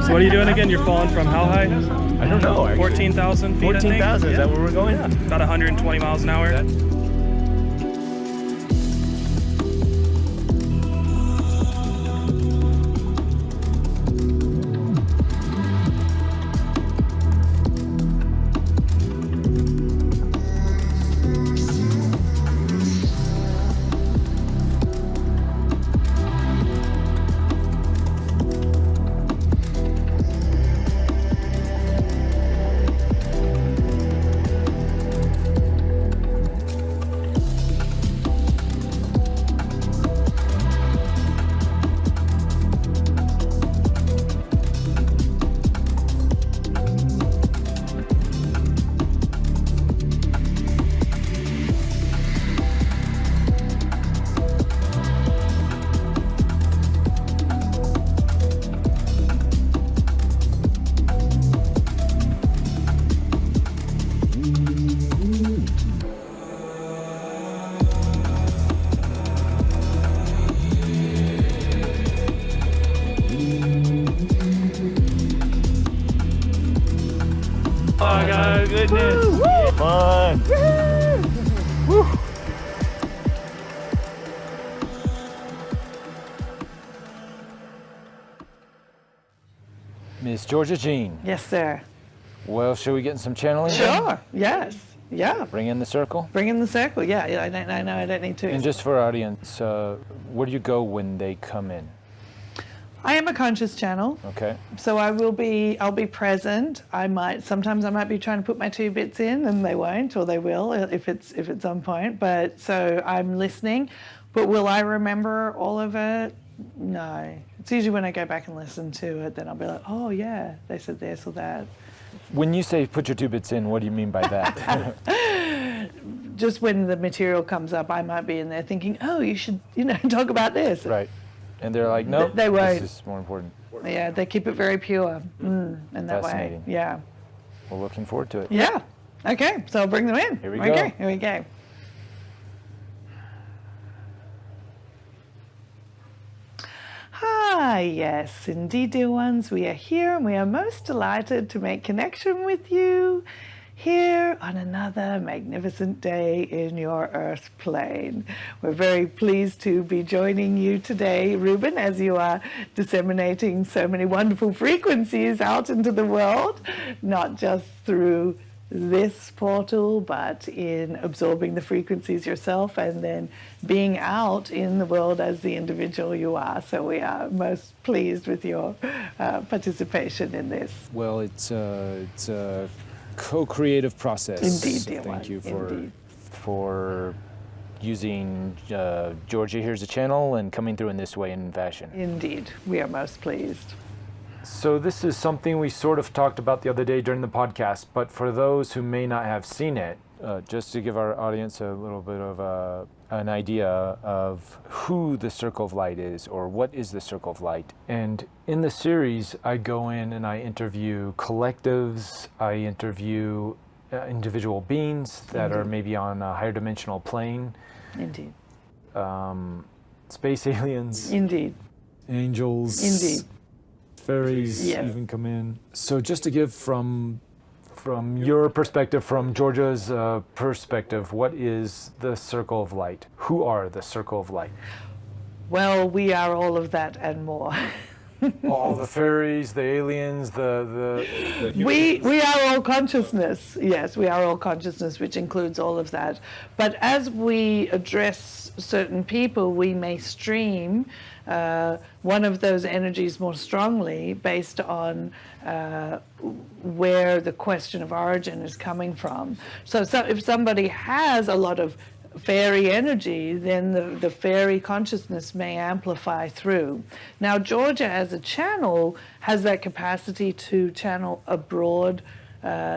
So what are you doing again? You're falling from how high? I don't know. 14,000 feet, 14,000, is that where we're going? Yeah. About 120 miles an hour. Oh my God, goodness. Woo! Fun. Woo! Miss Georgia Jean. Yes, sir. Well, should we get in some channeling? Sure. Yes. Yeah. Bring in the circle. Bring in the circle. Yeah. I don't need to. And just for our audience, where do you go when they come in? I am a conscious channel. Okay. So I'll be present. Sometimes I might be trying to put my 2 bits in and they won't, or they will if it's on point. But so I'm listening. But will I remember all of it? No. It's usually when I go back and listen to it, then I'll be like, oh yeah, they said this or that. When you say put your 2 bits in, what do you mean by that? Just when the material comes up, I might be in there thinking, oh, you should, talk about this. Right. And they're like, no, they won't. This is more important. Yeah, they keep it very pure in that way. Fascinating. Yeah. We're looking forward to it. Yeah. Okay, so I'll bring them in. Here we go. Okay, here we go. Hi, yes, indeed, dear ones, we are here and we are most delighted to make connection with you here on another magnificent day in your earth plane. We're very pleased to be joining you today, Ruben, as you are disseminating so many wonderful frequencies out into the world, not just through this portal, but in absorbing the frequencies yourself and then being out in the world as the individual you are. So we are most pleased with your participation in this. Well, it's a co-creative process. Indeed, dear one. Thank you Indeed. for using Georgia Here's a Channel and coming through in this way and fashion. Indeed, we are most pleased. So this is something we sort of talked about the other day during the podcast, but for those who may not have seen it, just to give our audience a little bit of an idea of who the Circle of Light is, or what is the Circle of Light. And in the series, I go in and I interview collectives, I interview individual beings that are maybe on a higher dimensional plane. Indeed. Space aliens. Indeed. Angels. Indeed. Fairies Yes. even come in. So just to give from your perspective, from Georgia's perspective, what is the Circle of Light? Who are the Circle of Light? Well, we are all of that and more. All the fairies, the aliens, the We are all consciousness. Yes, we are all consciousness, which includes all of that. But as we address certain people, we may stream one of those energies more strongly based on where the question of origin is coming from. So if somebody has a lot of fairy energy, then the fairy consciousness may amplify through. Now, Georgia as a channel has that capacity to channel a broad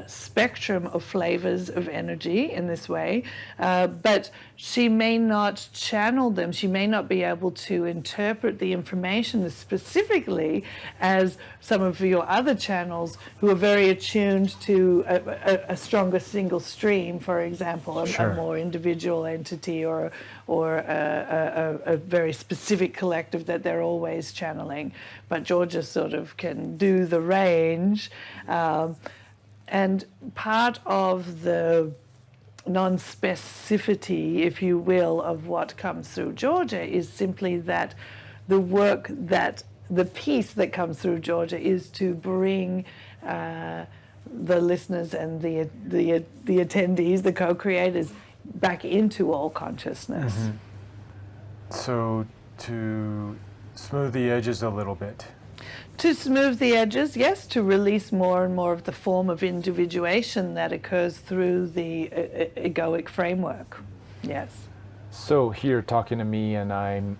spectrum of flavors of energy in this way, but she may not channel them. She may not be able to interpret the information as specifically as some of your other channels who are very attuned to a stronger single stream, for example, a more individual entity or a very specific collective that they're always channeling. But Georgia sort of can do the range. And part of the non-specificity, if you will, of what comes through Georgia is simply that the piece that comes through Georgia is to bring the listeners and the attendees, the co-creators, back into all consciousness. Mm-hmm. So to smooth the edges a little bit. To smooth the edges, yes, to release more and more of the form of individuation that occurs through the egoic framework. Yes. So here talking to me, and I'm,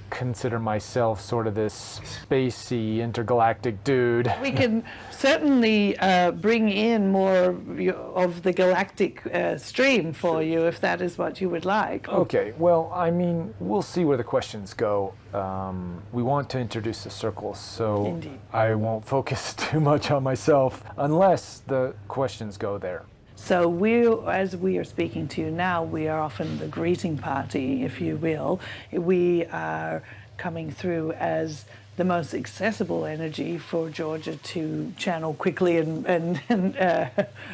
consider myself sort of this spacey intergalactic dude. We can certainly bring in more of the galactic stream for you if that is what you would like. Okay, well, I mean, we'll see where the questions go. We want to introduce the circles, so Indeed. I won't focus too much on myself unless the questions go there. So as we are speaking to you now, we are often the greeting party, if you will. We are coming through as the most accessible energy for Georgia to channel quickly and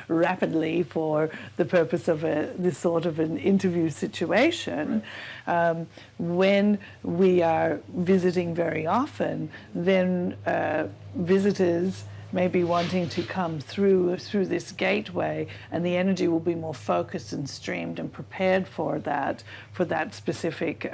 rapidly for the purpose of this sort of an interview situation. When we are visiting very often, then visitors may be wanting to come through this gateway, and the energy will be more focused and streamed and prepared for that specific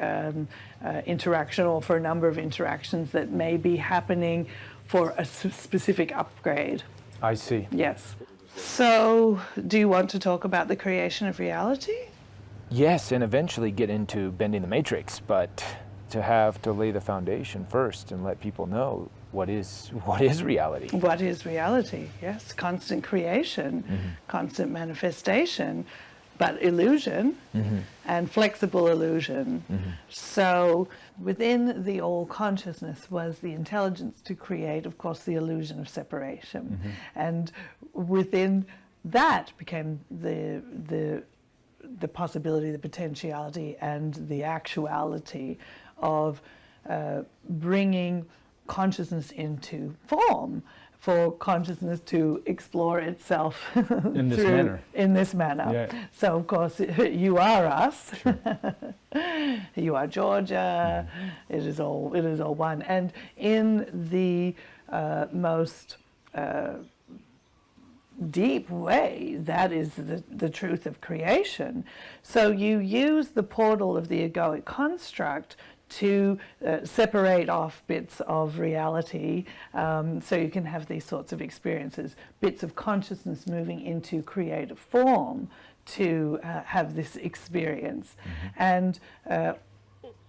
interaction, or for a number of interactions that may be happening for a specific upgrade. I see. Yes. So, do you want to talk about the creation of reality? Yes, and eventually get into bending the matrix, but to lay the foundation first and let people know what is reality. What is reality? Yes, constant creation, constant manifestation, but illusion, and flexible illusion. So within the all consciousness was the intelligence to create, of course, the illusion of separation. And within that became the possibility, the potentiality, and the actuality of bringing consciousness into form, for consciousness to explore itself in this manner. In this manner. Yeah. So of course you are us. Sure. You are Georgia. It is all one. And in the most deep way, that is the truth of creation. So you use the portal of the egoic construct to separate off bits of reality, so you can have these sorts of experiences, bits of consciousness moving into creative form to have this experience. And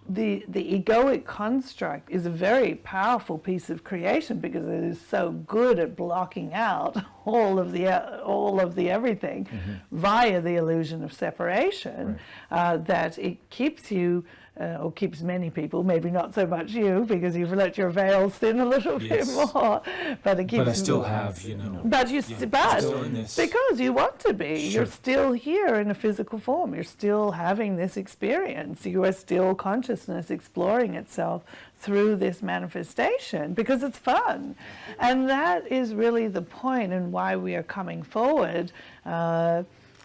the egoic construct is a very powerful piece of creation because it is so good at blocking out all of the everything via the illusion of separation, that it keeps you, or keeps many people, maybe not so much you, because you've let your veils thin a little bit more, but it keeps. But I still have, But still in this. because you want to be, Sure. you're still here in a physical form. You're still having this experience. You are still consciousness exploring itself through this manifestation because it's fun, and that is really the point, and why we are coming forward.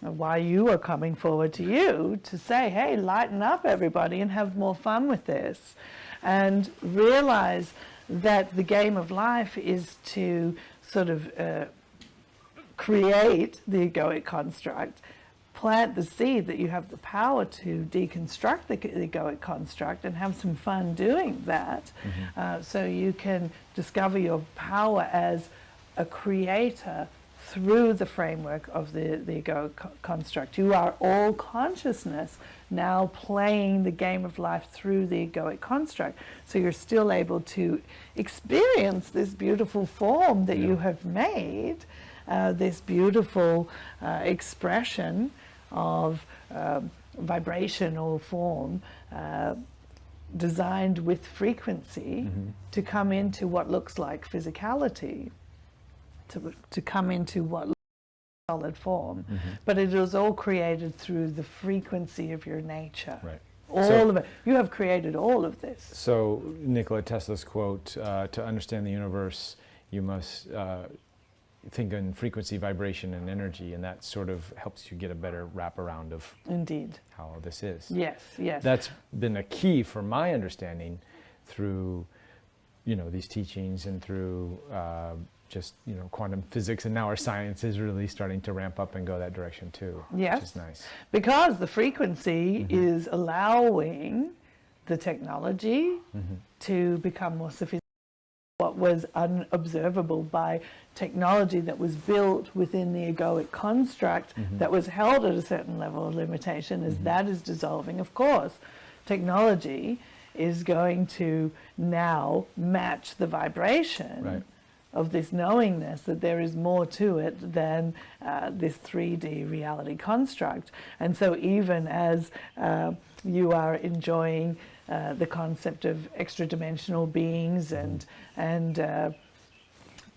Why you are coming forward to you to say, hey, lighten up everybody and have more fun with this, and realize that the game of life is to sort of create the egoic construct, plant the seed that you have the power to deconstruct the egoic construct and have some fun doing that, so you can discover your power as a creator through the framework of the egoic construct. You are all consciousness now playing the game of life through the egoic construct. So you're still able to experience this beautiful form that you have made, this beautiful expression of vibrational form designed with frequency to come into what looks like physicality, to come into what looks like solid form. But it was all created through the frequency of your nature. Right. All of it. You have created all of this. So Nikola Tesla's quote, to understand the universe, you must think in frequency, vibration, and energy, and that sort of helps you get a better wraparound of Indeed. how this is. Yes, yes. That's been a key for my understanding through, these teachings and through just, quantum physics, and now our science is really starting to ramp up and go that direction too, Yes. which is nice. Because the frequency is allowing the technology to become more sophisticated. What was unobservable by technology that was built within the egoic construct that was held at a certain level of limitation, as that is dissolving, of course, technology is going to now match the vibration of this knowingness that there is more to it than this 3D reality construct. And so even as you are enjoying the concept of extra-dimensional beings and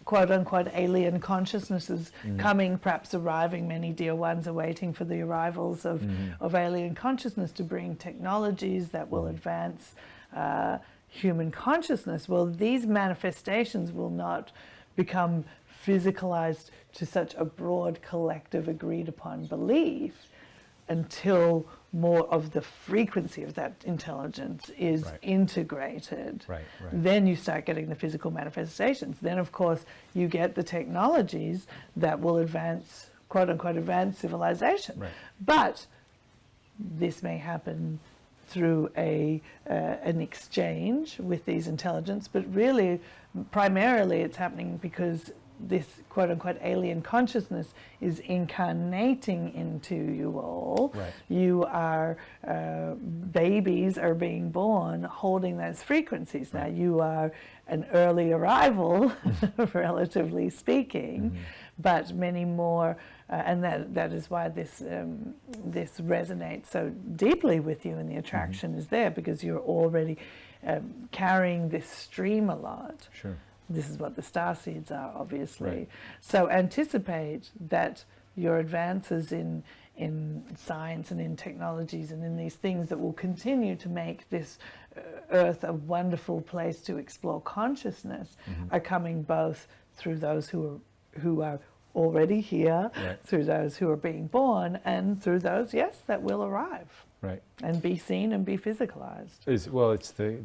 quote-unquote alien consciousnesses coming, perhaps arriving, many dear ones are waiting for the arrivals of alien consciousness to bring technologies that will advance human consciousness. Well, these manifestations will not become physicalized to such a broad collective agreed upon belief until more of the frequency of that intelligence is integrated. Then you start getting the physical manifestations. Then, of course, you get the technologies that will advance, quote-unquote, advance civilization. But this may happen through an exchange with these intelligence, but really, primarily, it's happening because this quote-unquote alien consciousness is incarnating into you all. You are, babies are being born holding those frequencies. Now you are an early arrival, relatively speaking, but many more, and that is why this resonates so deeply with you, and the attraction is there because you're already carrying this stream a lot. This is what the star seeds are, obviously. So anticipate that your advances in science and in technologies and in these things that will continue to make this earth a wonderful place to explore consciousness are coming both through those who are already here, through those who are being born, and through those, yes, that will arrive. And be seen and be physicalized. It's the,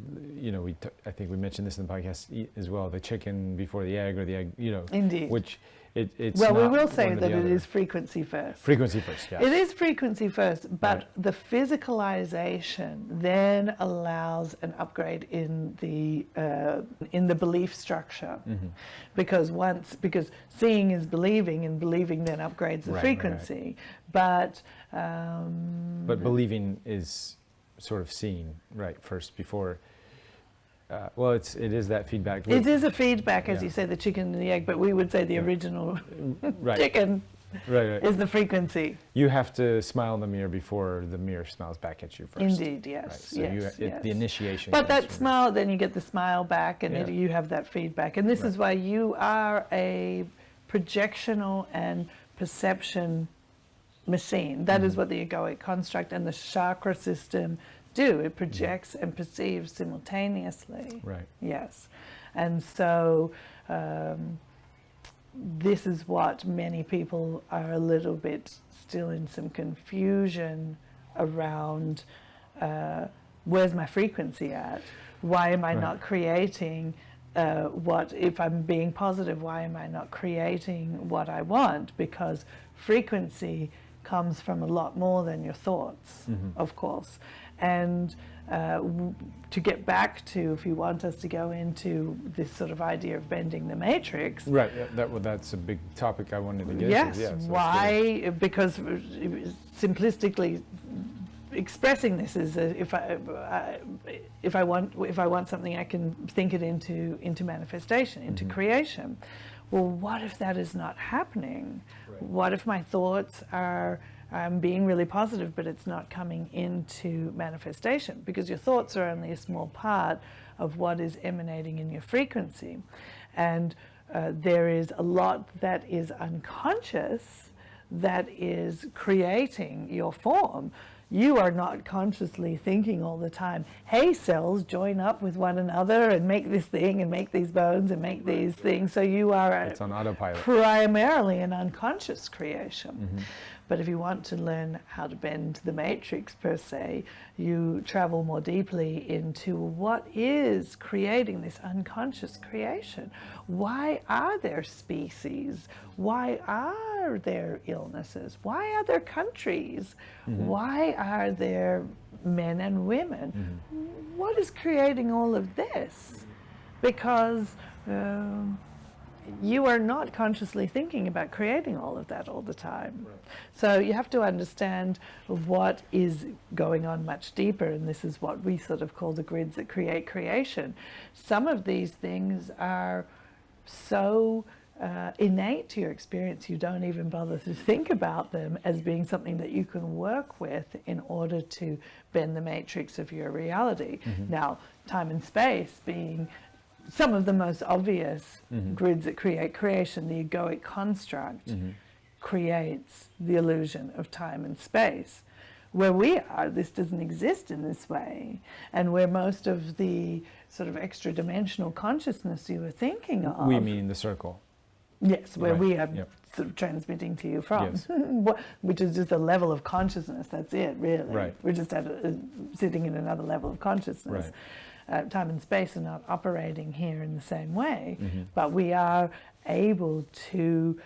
I think we mentioned this in the podcast as well, the chicken before the egg, or the egg, Indeed. Which it's well, we not will say one or that the it other. is frequency first. Frequency first, yes. It is frequency first, but the physicalization then allows an upgrade in the belief structure, because seeing is believing, and believing then upgrades the frequency. But believing is sort of seeing first before. It is that feedback loop. It is a feedback, as you say, the chicken and the egg, but we would say the original chicken is the frequency. You have to smile in the mirror before the mirror smiles back at you first. Indeed, yes. So the initiation. But that smile, then you get the smile back, and you have that feedback. And this is why you are a projectional and perception machine. That is what the egoic construct and the chakra system do. It projects and perceives simultaneously. Yes. And so this is what many people are a little bit still in some confusion around. Where's my frequency at? Why am I not creating if I'm being positive, why am I not creating what I want? Because frequency comes from a lot more than your thoughts, of course. And to get back to, if you want us to go into this sort of idea of bending the matrix. Right, that's a big topic I wanted to get Yes, into. Yes, why? Because simplistically expressing this is if I want something, I can think it into manifestation, into creation. Well, what if that is not happening? Right. What if my thoughts are being really positive, but it's not coming into manifestation? Because your thoughts are only a small part of what is emanating in your frequency. And there is a lot that is unconscious that is creating your form. You are not consciously thinking all the time, hey, cells, join up with one another and make this thing and make these bones and make these things. So you are it's on autopilot. Primarily an unconscious creation. Mm-hmm. But if you want to learn how to bend the matrix, per se, you travel more deeply into what is creating this unconscious creation. Why are there species? Why are there illnesses? Why are there countries? Mm-hmm. Why are there men and women? Mm-hmm. What is creating all of this? Because you are not consciously thinking about creating all of that all the time. Right. So you have to understand what is going on much deeper, and this is what we sort of call the grids that create creation. Some of these things are so innate to your experience, you don't even bother to think about them as being something that you can work with in order to bend the matrix of your reality. Mm-hmm. Now, time and space being some of the most obvious grids that create creation, the egoic construct creates the illusion of time and space. Where we are, this doesn't exist in this way. And where most of the sort of extra dimensional consciousness you were thinking of. We mean the circle. Yes, where Right. we are Yep. sort of transmitting to you from, Yes. which is just a level of consciousness. That's it, really. Right. We're just sitting in another level of consciousness. Right. Time and space are not operating here in the same way, Mm-hmm. but we are able to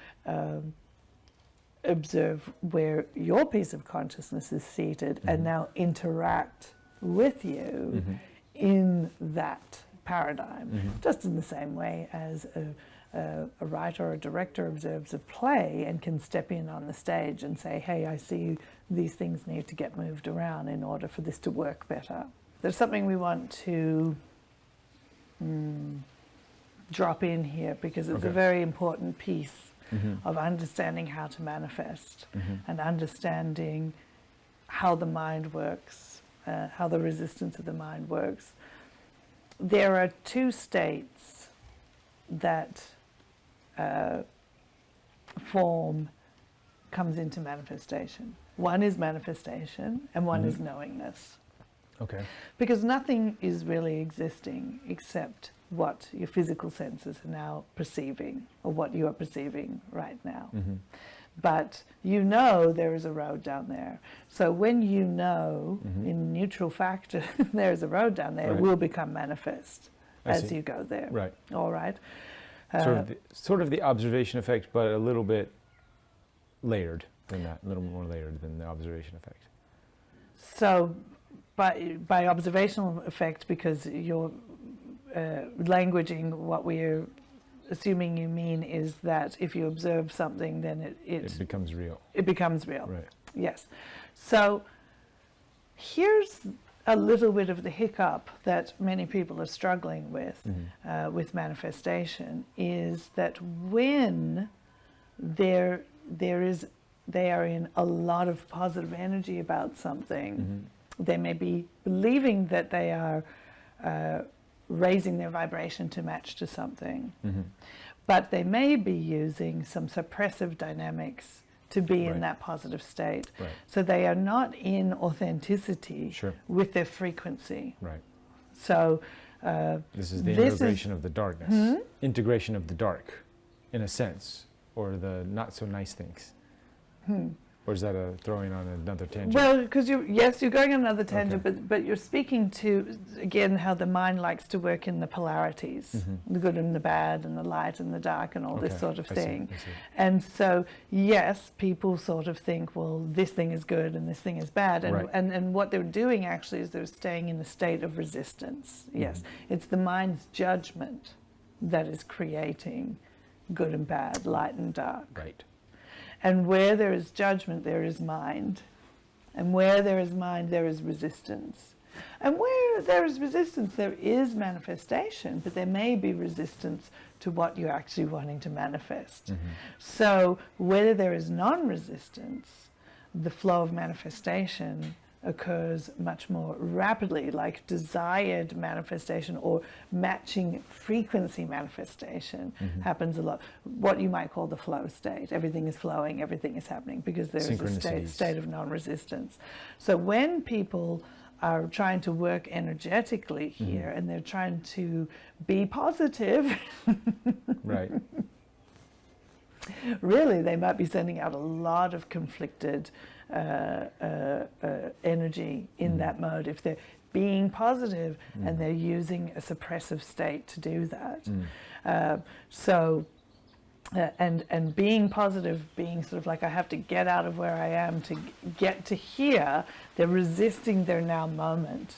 observe where your piece of consciousness is seated and now interact with you in that paradigm, just in the same way as a writer or a director observes a play and can step in on the stage and say, hey, I see these things need to get moved around in order for this to work better. There's something we want to drop in here because it's a very important piece of understanding how to manifest and understanding how the mind works, how the resistance of the mind works. There are two states that form comes into manifestation. One is manifestation and one is knowingness. Okay. Because nothing is really existing except what your physical senses are now perceiving, or what you are perceiving right now. But you know there is a road down there. So when you know in neutral factor there's a road down there, it will become manifest as you go there. Right. All right. Sort of the observation effect, but a little bit layered than that, a little more layered than the observation effect. So by observational effect, because you're languaging, what we're assuming you mean is that if you observe something, then It becomes real. it becomes real. Right. Yes. So here's a little bit of the hiccup that many people are struggling with manifestation, is that when they are in a lot of positive energy about something, they may be believing that they are raising their vibration to match to something, but they may be using some suppressive dynamics to be in that positive state. Right. So they are not in authenticity with their frequency. Right. So This is the integration of the darkness. Integration of the dark, in a sense, or the not so nice things. Or is that a throwing on another tangent? Well, because you're going on another tangent, Okay. but you're speaking to, again, how the mind likes to work in the polarities, the good and the bad and the light and the dark and all this Okay, sort of I see, thing. I see. And so, yes, people sort of think, well, this thing is good and this thing is bad. And, Right. and what they're doing actually is they're staying in a state of resistance. Yes, it's the mind's judgment that is creating good and bad, light and dark. Right. And where there is judgment, there is mind. And where there is mind, there is resistance. And where there is resistance, there is manifestation, but there may be resistance to what you're actually wanting to manifest. So where there is non-resistance, the flow of manifestation occurs much more rapidly, like desired manifestation or matching frequency manifestation happens a lot. What you might call the flow state. Everything is flowing, everything is happening because there is a Synchronicities. state of non-resistance. So when people are trying to work energetically here and they're trying to be positive, Right. really they might be sending out a lot of conflicted energy in that mode if they're being positive and they're using a suppressive state to do that. And being positive, being sort of like, I have to get out of where I am to get to here, they're resisting their now moment.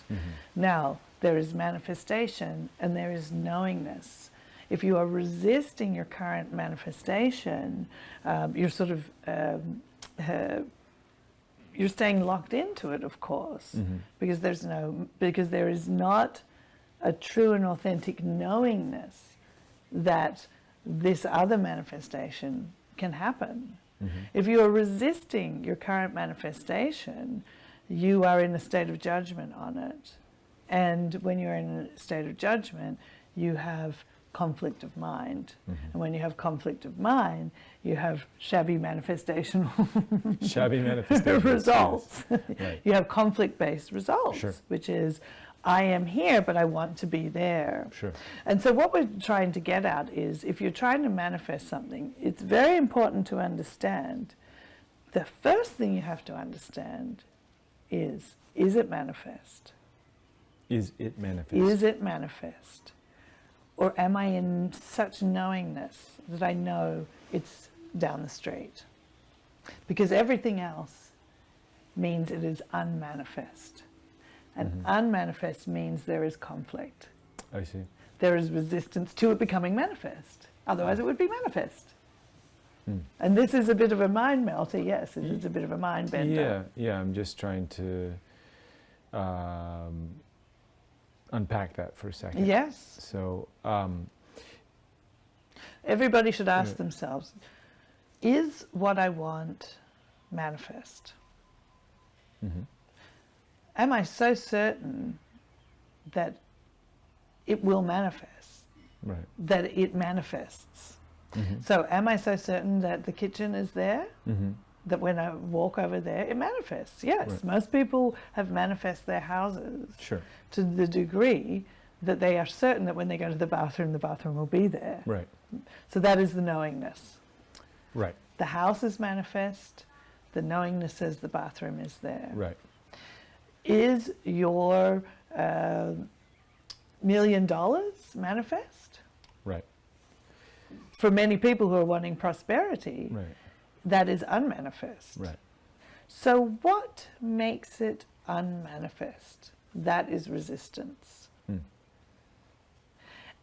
Now, there is manifestation and there is knowingness. If you are resisting your current manifestation, you're sort of you're staying locked into it, of course, because there is not a true and authentic knowingness that this other manifestation can happen. If you are resisting your current manifestation, you are in a state of judgment on it. And when you're in a state of judgment, you have conflict of mind. And when you have conflict of mind, you have shabby manifestation Shabby manifestation. results. Right. You have conflict-based results, Sure. which is, I am here, but I want to be there. Sure. And so what we're trying to get at is, if you're trying to manifest something, it's very important to understand, the first thing you have to understand is it manifest? Is it manifest? Is it manifest? Or am I in such knowingness that I know it's down the street? Because everything else means it is unmanifest. And unmanifest means there is conflict. I see. There is resistance to it becoming manifest. Otherwise it would be manifest. And this is a bit of a mind melter, yes, it is a bit of a mind bender. Yeah, I'm just trying to unpack that for a second. Yes. So, Everybody should ask themselves, is what I want manifest? Am I so certain that it will manifest, right. that it manifests? So am I so certain that the kitchen is there, that when I walk over there, it manifests? Yes, Right. most people have manifest their houses Sure. to the degree that they are certain that when they go to the bathroom will be there. Right. So that is the knowingness. Right. The house is manifest, the knowingness says the bathroom is there. Right. Is your $1 million manifest? Right. For many people who are wanting prosperity, Right. that is unmanifest. Right. So what makes it unmanifest? That is resistance.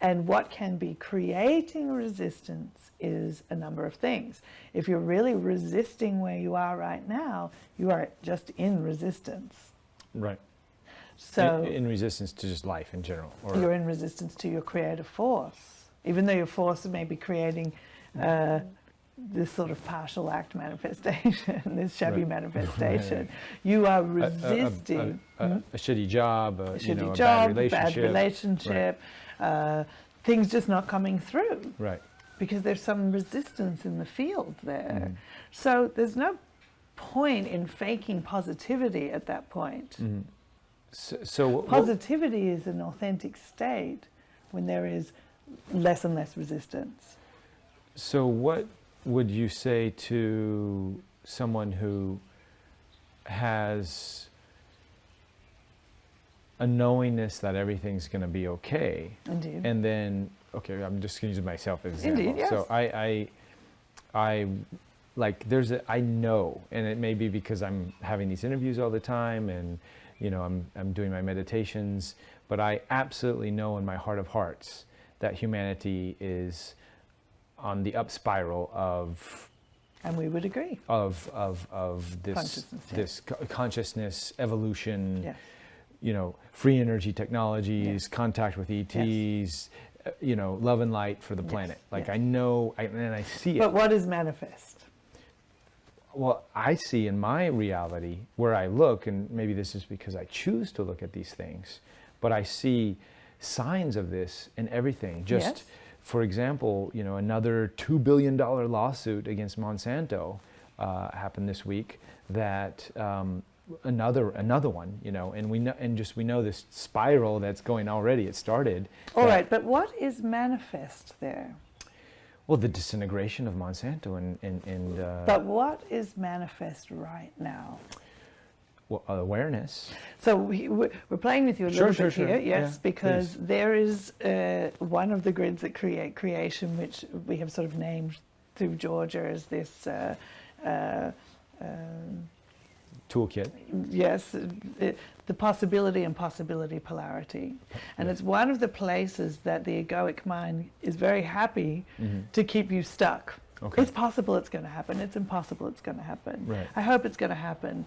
And what can be creating resistance is a number of things. If you're really resisting where you are right now, you are just in resistance. Right. So in resistance to just life in general. Or you're in resistance to your creative force. Even though your force may be creating this sort of partial act manifestation, this shabby Right. manifestation, Right. you are resisting a shitty job, a you know, shitty a job, bad relationship. things just not coming through Right. because there's some resistance in the field there. So there's no point in faking positivity at that point. So what- Positivity is an authentic state when there is less and less resistance. So what would you say to someone who has a knowingness that everything's going to be okay. Indeed. And then, okay, I'm just going to use myself as an example. Indeed, yes. So I like I know, and it may be because I'm having these interviews all the time, and I'm doing my meditations, but I absolutely know in my heart of hearts that humanity is on the up spiral of. And we would agree. Of this Consciousness, yeah. this consciousness evolution. Yes. Free energy technologies, Yes. contact with ETs, love and light for the planet. Like yes. I know, and I see it. But what is manifest? Well, I see in my reality where I look, and maybe this is because I choose to look at these things, but I see signs of this in everything. Just, Yes. for example, another $2 billion lawsuit against Monsanto happened this week. That another one, and we know this spiral that's going already. It started. All right, but what is manifest there? Well, the disintegration of Monsanto and But what is manifest right now? well, awareness. So we're playing with you a Sure, little bit sure. here, yes, Yeah, because please. there is one of the grids that create creation, which we have sort of named through Georgia as this, Toolkit. yes, the possibility and possibility polarity. And it's one of the places that the egoic mind is very happy to keep you stuck. Okay. It's possible it's going to happen. It's impossible it's going to happen. Right. I hope it's going to happen.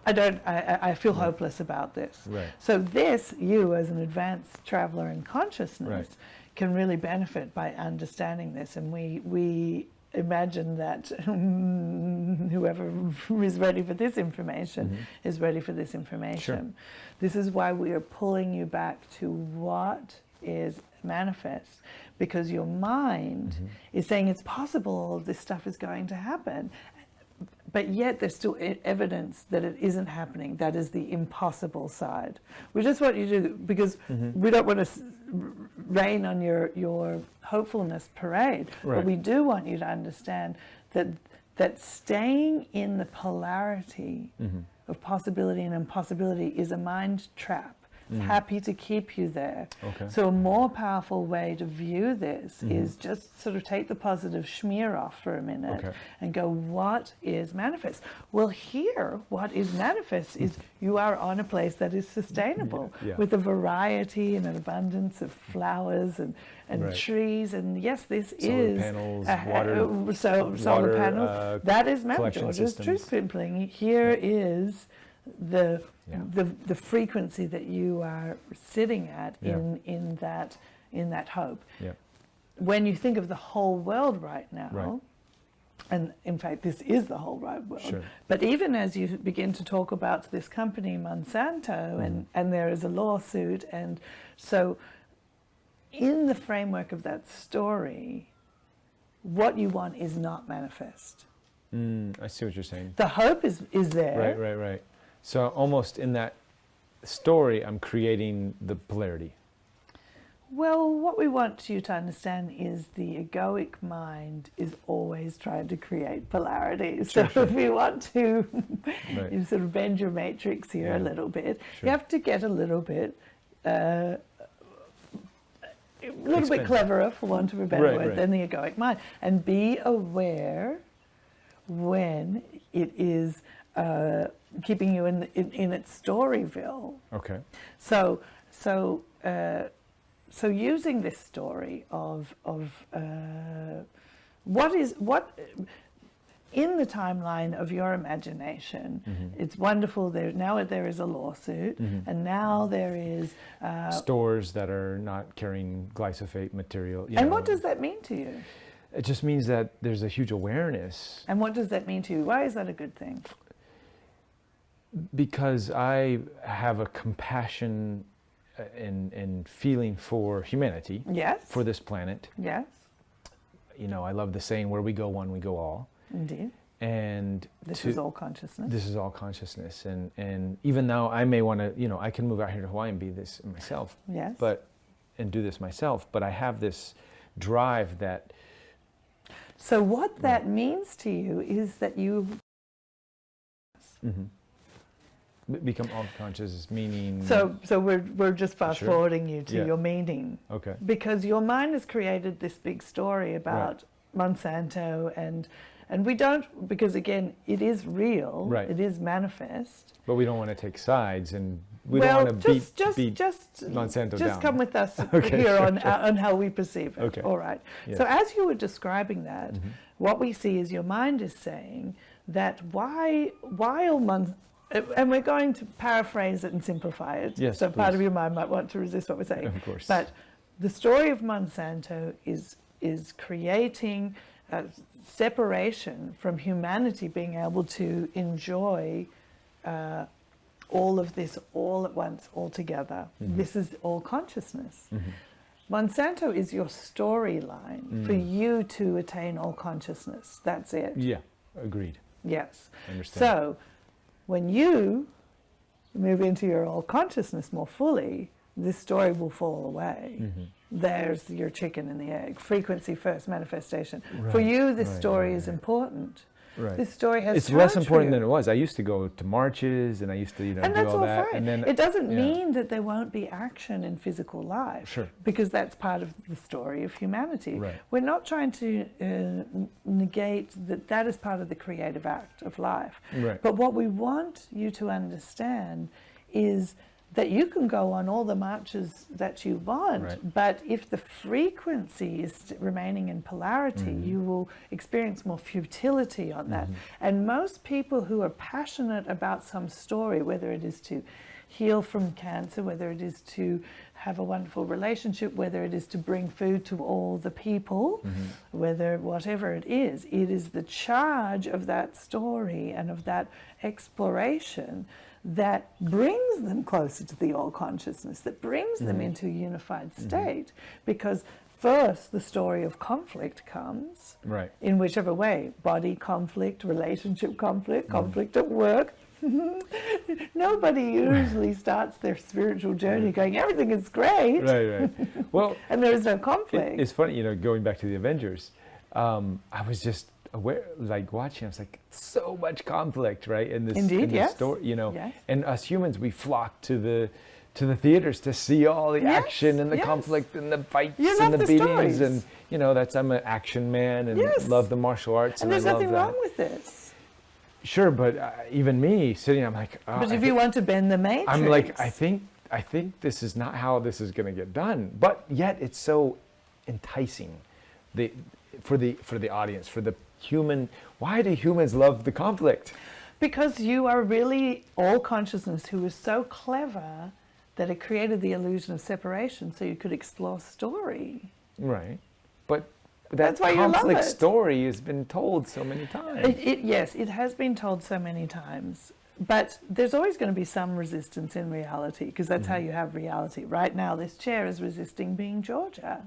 I feel hopeless about this. Right. So this, you as an advanced traveler in consciousness, Right. can really benefit by understanding this. And we imagine that whoever is ready for this information is ready for this information. Sure. This is why we are pulling you back to what is manifest, because your mind is saying it's possible all this stuff is going to happen, but yet there's still evidence that it isn't happening. That is the impossible side. We just want you to, because we don't want to rain on your hopefulness parade, Right. but we do want you to understand that staying in the polarity of possibility and impossibility is a mind trap. It's happy to keep you there. Okay. So a more powerful way to view this is just sort of take the positive schmear off for a minute Okay. and go, what is manifest? Well, here, what is manifest is you are on a place that is sustainable Yeah. with a variety and an abundance of flowers and Right. trees. And yes, this Solar is panels, solar water, panels. That is collection George's systems. truth pimpling. Here is the Yeah. the frequency that you are sitting at Yeah. in that hope. Yeah. When you think of the whole world right now, Right. and in fact this is the whole wide world, Sure. but even as you begin to talk about this company Monsanto and there is a lawsuit, and so in the framework of that story, what you want is not manifest. I see what you're saying. The hope is there. Right. So almost in that story, I'm creating the polarity. Well, what we want you to understand is the egoic mind is always trying to create polarity. So Sure. if you want to Right. you sort of bend your matrix here a Yeah. little bit, Sure. you have to get a little bit Expand. cleverer, for want of a better Right, word, right. than the egoic mind, and be aware when it is keeping you in its storyville. Okay. So using this story of what in the timeline of your imagination, it's wonderful. There is a lawsuit, and now there is. Stores that are not carrying glyphosate material. And what does that mean to you? It just means that there's a huge awareness. And what does that mean to you? Why is that a good thing? Because I have a compassion and feeling for humanity, Yes. for this planet. Yes, I love the saying, where we go one, we go all. indeed. And This is all consciousness. This is all consciousness. And even though I may want to, I can move out here to Hawaii and be this myself. Yes. And do this myself. But I have this drive that. So what that means to you is that you Become all conscious, meaning. So we're just fast Sure. forwarding you to Yeah. your meaning. Okay. Because your mind has created this big story about Monsanto and we don't, because again, it is real, Right. it is manifest. But we don't want to take sides, and we well, don't want to just beat just Monsanto down. come with us Okay, here sure, on how we perceive it. Okay. All right. Yes. So as you were describing that, what we see is your mind is saying that and we're going to paraphrase it and simplify it. Yes, so part please. of your mind might want to resist what we're saying. Of course. But the story of Monsanto is creating a separation from humanity being able to enjoy all of this all at once, all together. This is all consciousness. Monsanto is your storyline for you to attain all consciousness. That's it. Yeah, agreed. Yes. Understand. So when you move into your all consciousness more fully, this story will fall away. There's your chicken and the egg. Frequency first, manifestation. For Right, you, this right, story right, is right. important. Right. This story has It's less charge for important you. than it was. I used to go to marches, and I used to, And do that's all all that. fine. And then It doesn't yeah. mean that there won't be action in physical life. Sure. Because that's part of the story of humanity. Right. We're not trying to negate that is part of the creative act of life. Right. But what we want you to understand is that you can go on all the marches that you want, Right. but if the frequency is remaining in polarity, you will experience more futility on that. And most people who are passionate about some story, whether it is to heal from cancer, whether it is to have a wonderful relationship, whether it is to bring food to all the people, whether whatever it is the charge of that story and of that exploration that brings them closer to the all consciousness, that brings them into a unified state. Because first the story of conflict comes, Right. in whichever way, body conflict, relationship conflict, conflict at work. Nobody usually starts their spiritual journey going, everything is great, Right. Well, and there is no conflict. it's funny, going back to the Avengers. I was just aware, like watching. I was like, so much conflict, right? In this, Indeed, in this yes. story, Yes. And us humans, we flock to the theaters to see all the Yes, action and the yes. conflict and the fights You and love the the beatings, stories. and I'm an action man and Yes. love the martial arts, and and there's I love nothing that. wrong with this. Sure, but even me sitting, I'm like, oh, But I if thi- you want to bend the matrix, I'm like, I think this is not how this is going to get done. But yet it's so enticing, for the audience, for the human. Why do humans love the conflict? because you are really all consciousness who is so clever that it created the illusion of separation so you could explore story. Right, but that That's why you love conflict it. story has been told so many times. Yes, it has been told so many times, but there's always going to be some resistance in reality, because that's how you have reality. Right now, this chair is resisting being Georgia.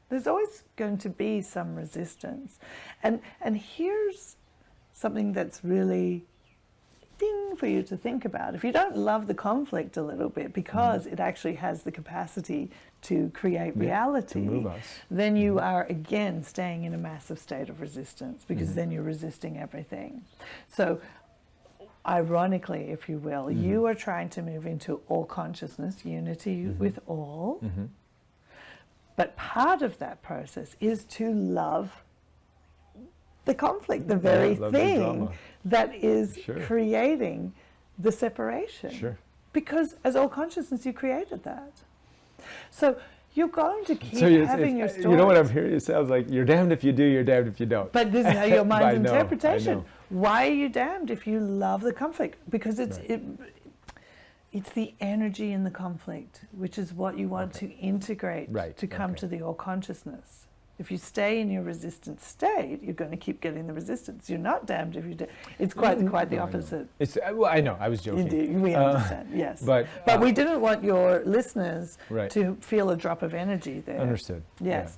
There's always going to be some resistance. And here's something that's really ding for you to think about. If you don't love the conflict a little bit, because it actually has the capacity to create reality, move us. then you are again staying in a massive state of resistance, because then you're resisting everything. So ironically, if you will, you are trying to move into all consciousness, unity with all. But part of that process is to love the conflict, the very love the thing drama. that is Sure. creating the separation. Sure. Because as all consciousness, you created that. So you're going to keep So having your story. you know what I'm hearing? It sounds like you're damned if you do, you're damned if you don't. But this is how your mind's I know, interpretation. I know. Why are you damned if you love the conflict? Because it's the energy in the conflict, which is what you want to integrate Right, to come okay. to the all consciousness. If you stay in your resistant state, you're going to keep getting the resistance. You're not damned if you do. It's quite the I know. opposite. It's well, I know. I was joking. Indeed, we understand. Yes, but, we didn't want your listeners Right. to feel a drop of energy there. Understood. Yes.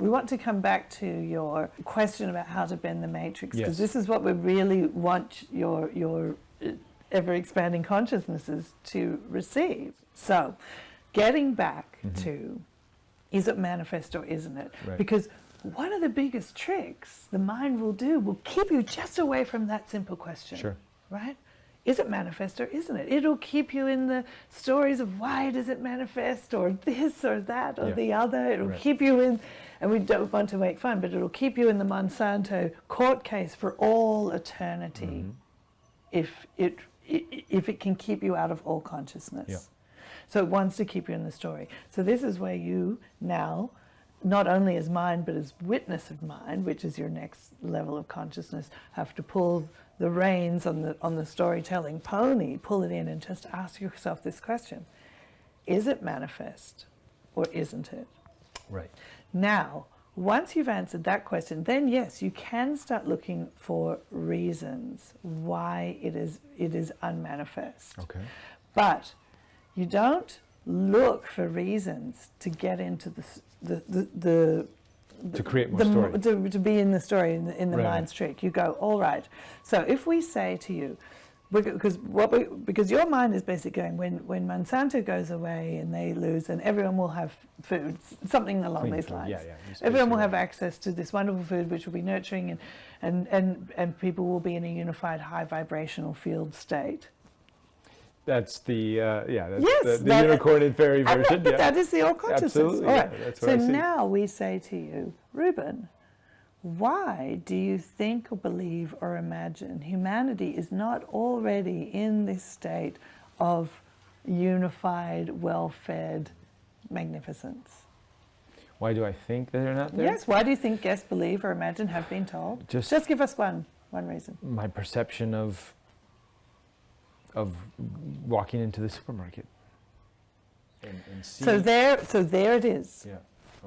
We want to come back to your question about how to bend the matrix, because Yes. this is what we really want your ever-expanding consciousnesses to receive. So, getting back to, is it manifest or isn't it? Right. Because one of the biggest tricks the mind will do will keep you just away from that simple question. Sure. Right? Is it manifest or isn't it? It'll keep you in the stories of why does it manifest, or this or that or the other. It'll keep you in, and we don't want to make fun, but it'll keep you in the Monsanto court case for all eternity if it can keep you out of all consciousness. Yeah. So it wants to keep you in the story. So this is where you now, not only as mind, but as witness of mind, which is your next level of consciousness, have to pull the reins on the storytelling pony, pull it in and just ask yourself this question. Is it manifest or isn't it? Right. Now, once you've answered that question, then yes, you can start looking for reasons why it is unmanifest. Okay. But you don't look for reasons to get into To create more story. to be in the story, in the mind's trick. You go, all right. So if we say to you, because your mind is basically going, when Monsanto goes away and they lose, and everyone will have food, something along Clean these food, lines. yeah. Everyone will have access to this wonderful food, which will be nurturing, and people will be in a unified high vibrational field state. That's the Yes, the unicorn and fairy version. But that is the all consciousness. Absolutely. All right. Yeah, that's So what I see. now we say to you, Reuben, why do you think or believe or imagine humanity is not already in this state of unified, well-fed magnificence? Why do I think that they're not there? Yes. Why do you think, guess, believe, or imagine have been told? Just give us one reason. My perception of walking into the supermarket and seeing. So there it is. Yeah.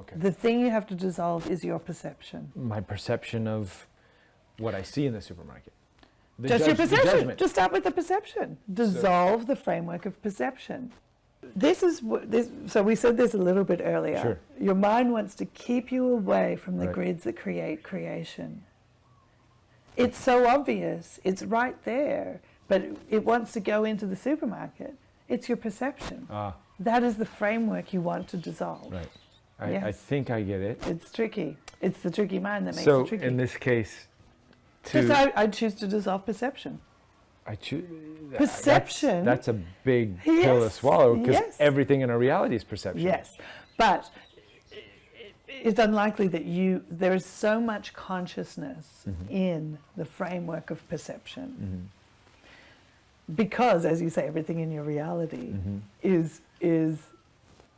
Okay. The thing you have to dissolve is your perception. My perception of what I see in the supermarket. Just your the perception. judgment. Just start with the perception. Dissolve the framework of perception. This is so we said this a little bit earlier. Sure. Your mind wants to keep you away from the Right. grids that create creation. It's so obvious. It's right there. But it wants to go into the supermarket. It's your perception. That is the framework you want to dissolve. Right. Yes. I think I get it. It's tricky. It's the tricky mind that makes So it tricky. in this case, I choose to dissolve perception. I choose Perception. That's a big pill to Yes, swallow, because yes. everything in our reality is perception. Yes, but it's unlikely that there is so much consciousness in the framework of perception. Because, as you say, everything in your reality is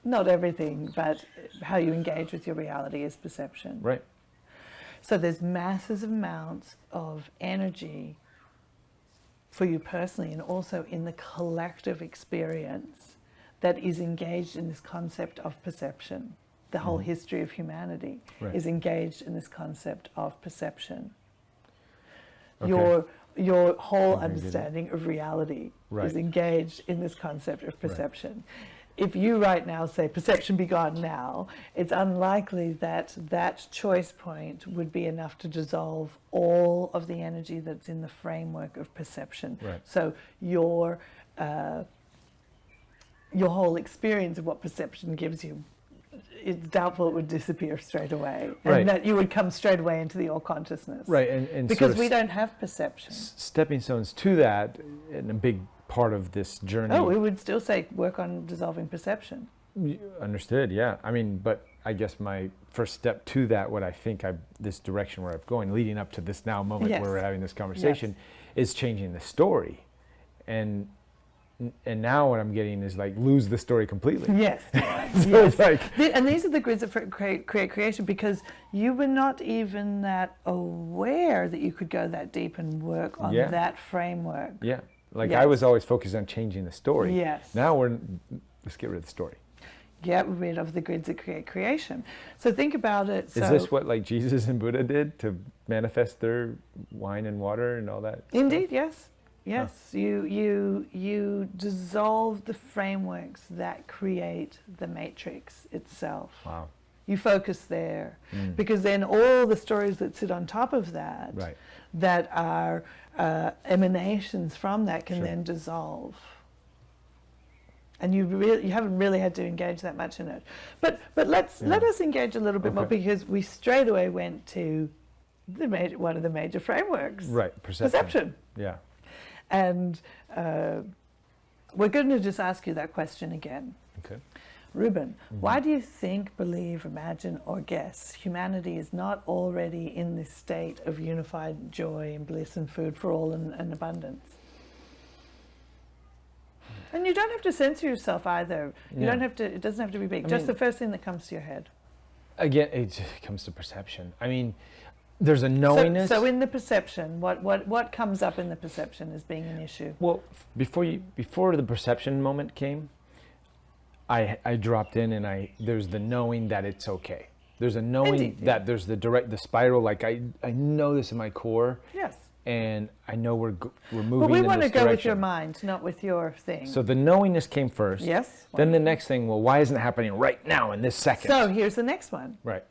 not everything, but how you engage with your reality is perception. Right. So there's massive amounts of energy for you personally, and also in the collective experience, that is engaged in this concept of perception. The whole history of humanity is engaged in this concept of perception. Okay. Your whole Okay, understanding of reality Right. is engaged in this concept of perception. If you right now say, perception be gone now, it's unlikely that that choice point would be enough to dissolve all of the energy that's in the framework of perception. Right. So your whole experience of what perception gives you, it's doubtful it would disappear straight away, and Right. that you would come straight away into the all consciousness. Right. And Because sort of we don't have perception. stepping stones to that, and a big part of this journey. Oh, we would still say work on dissolving perception. Understood, yeah. I mean, but I guess my first step to that, what I think this direction where I'm going, leading up to this now moment Yes. where we're having this conversation, is changing the story. And now what I'm getting is like lose the story completely. Yes. So it's like, And these are the grids that create creation, because you were not even that aware that you could go that deep and work on Yeah. that framework. yeah, like Yes. I was always focused on changing the story. Yes. Now let's get rid of the story. Get rid of the grids that create creation. So think about it. Is this what like Jesus and Buddha did to manifest their wine and water and all that? Indeed, yes. Yes, you dissolve the frameworks that create the matrix itself. Wow. You focus there, because then all the stories that sit on top of that, Right. that are emanations from that, can Sure. then dissolve. And you haven't really had to engage that much in it. But let us engage a little bit more, because we straight away went to one of the major frameworks. Right, perception. Yeah. And we're going to just ask you that question again. Okay. Ruben, why do you think, believe, imagine, or guess humanity is not already in this state of unified joy and bliss and food for all and abundance? And you don't have to censor yourself either. You don't have to. It doesn't have to be big. Just the first thing that comes to your head. Again, it comes to perception. I mean, there's a knowingness. So in the perception, what comes up in the perception as being an issue? Well, before the perception moment came, I dropped in, and there's the knowing that it's okay. There's a knowing Indeed, that there's the spiral. Like I know this in my core. Yes. And I know we're moving. But we in want to this go direction. with your mind, not with your thing. So the knowingness came first. Yes. Then the next thing, well, why isn't it happening right now in this second? So here's the next one. Right.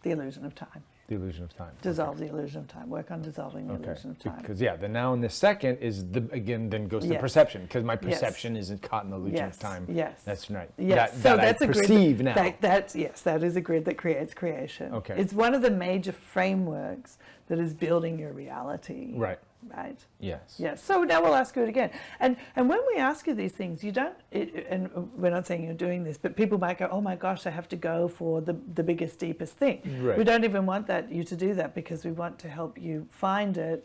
The illusion of time. The illusion of time. Dissolve the illusion of time. Work on dissolving the illusion of time. Because the now in this second is then goes to Yes. perception, because my perception isn't caught in the illusion of time. Yes. That's right. Yes. That that's I a perceive grid now. that is a grid that creates creation. Okay. It's one of the major frameworks that is building your reality. Right. Right. Yes. Yes. So now we'll ask you it again. And when we ask you these things, you don't. And we're not saying you're doing this, but people might go, "Oh my gosh, I have to go for the biggest, deepest thing." Right. We don't even want you to do that, because we want to help you find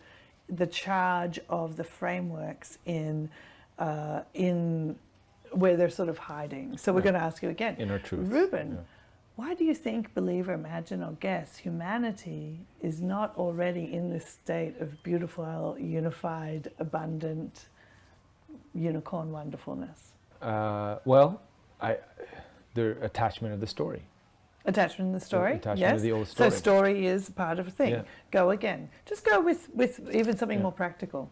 the charge of the frameworks in where they're sort of hiding. So we're going to ask you again, Inner truth. Ruben. Yeah. Why do you think, believe, or imagine, or guess humanity is not already in this state of beautiful, unified, abundant, unicorn wonderfulness? The attachment of the story. Attachment to the story? Attachment yes. to the old story. So story is part of a thing. Yeah. Go again. Just go with even something more practical.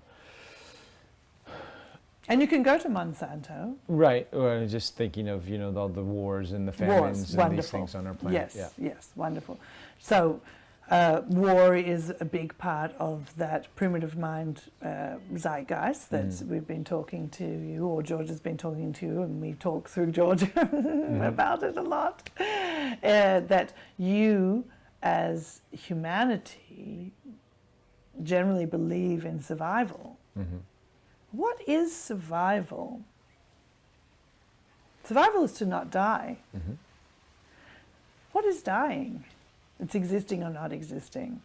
And you can go to Monsanto. Right. Well, just thinking of all the wars and the famines and these things on our planet. Yes, yes, wonderful. So war is a big part of that primitive mind zeitgeist that we've been talking to you, or George has been talking to you, and we talk through George about it a lot. That you, as humanity, generally believe in survival. Mm-hmm. What is survival? Survival is to not die. Mm-hmm. What is dying? It's existing or not existing.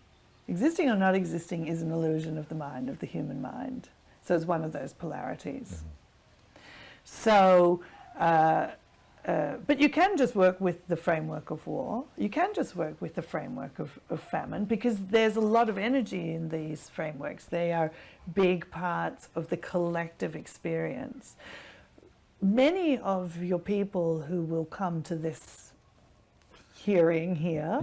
Existing or not existing is an illusion of the mind, of the human mind. So it's one of those polarities. Mm-hmm. So, but you can just work with the framework of war. You can just work with the framework of famine, because there's a lot of energy in these frameworks. They are big parts of the collective experience. Many of your people who will come to this hearing here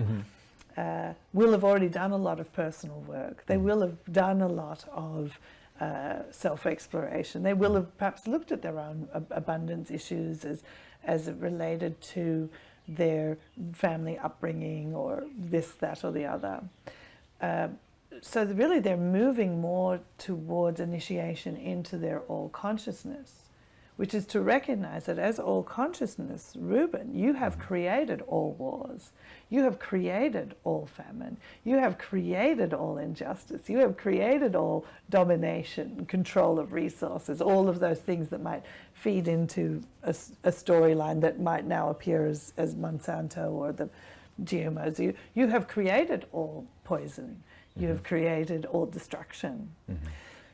will have already done a lot of personal work. They will have done a lot of self-exploration. They will have perhaps looked at their own abundance issues as it related to their family upbringing, or this, that, or the other. So really they're moving more towards initiation into their all-consciousness, which is to recognize that as all-consciousness, Ruben, you have created all wars. You have created all famine. You have created all injustice. You have created all domination, control of resources, all of those things that might feed into a storyline that might now appear as Monsanto or the GMOs. You have created all poison. You have created all destruction. Mm-hmm.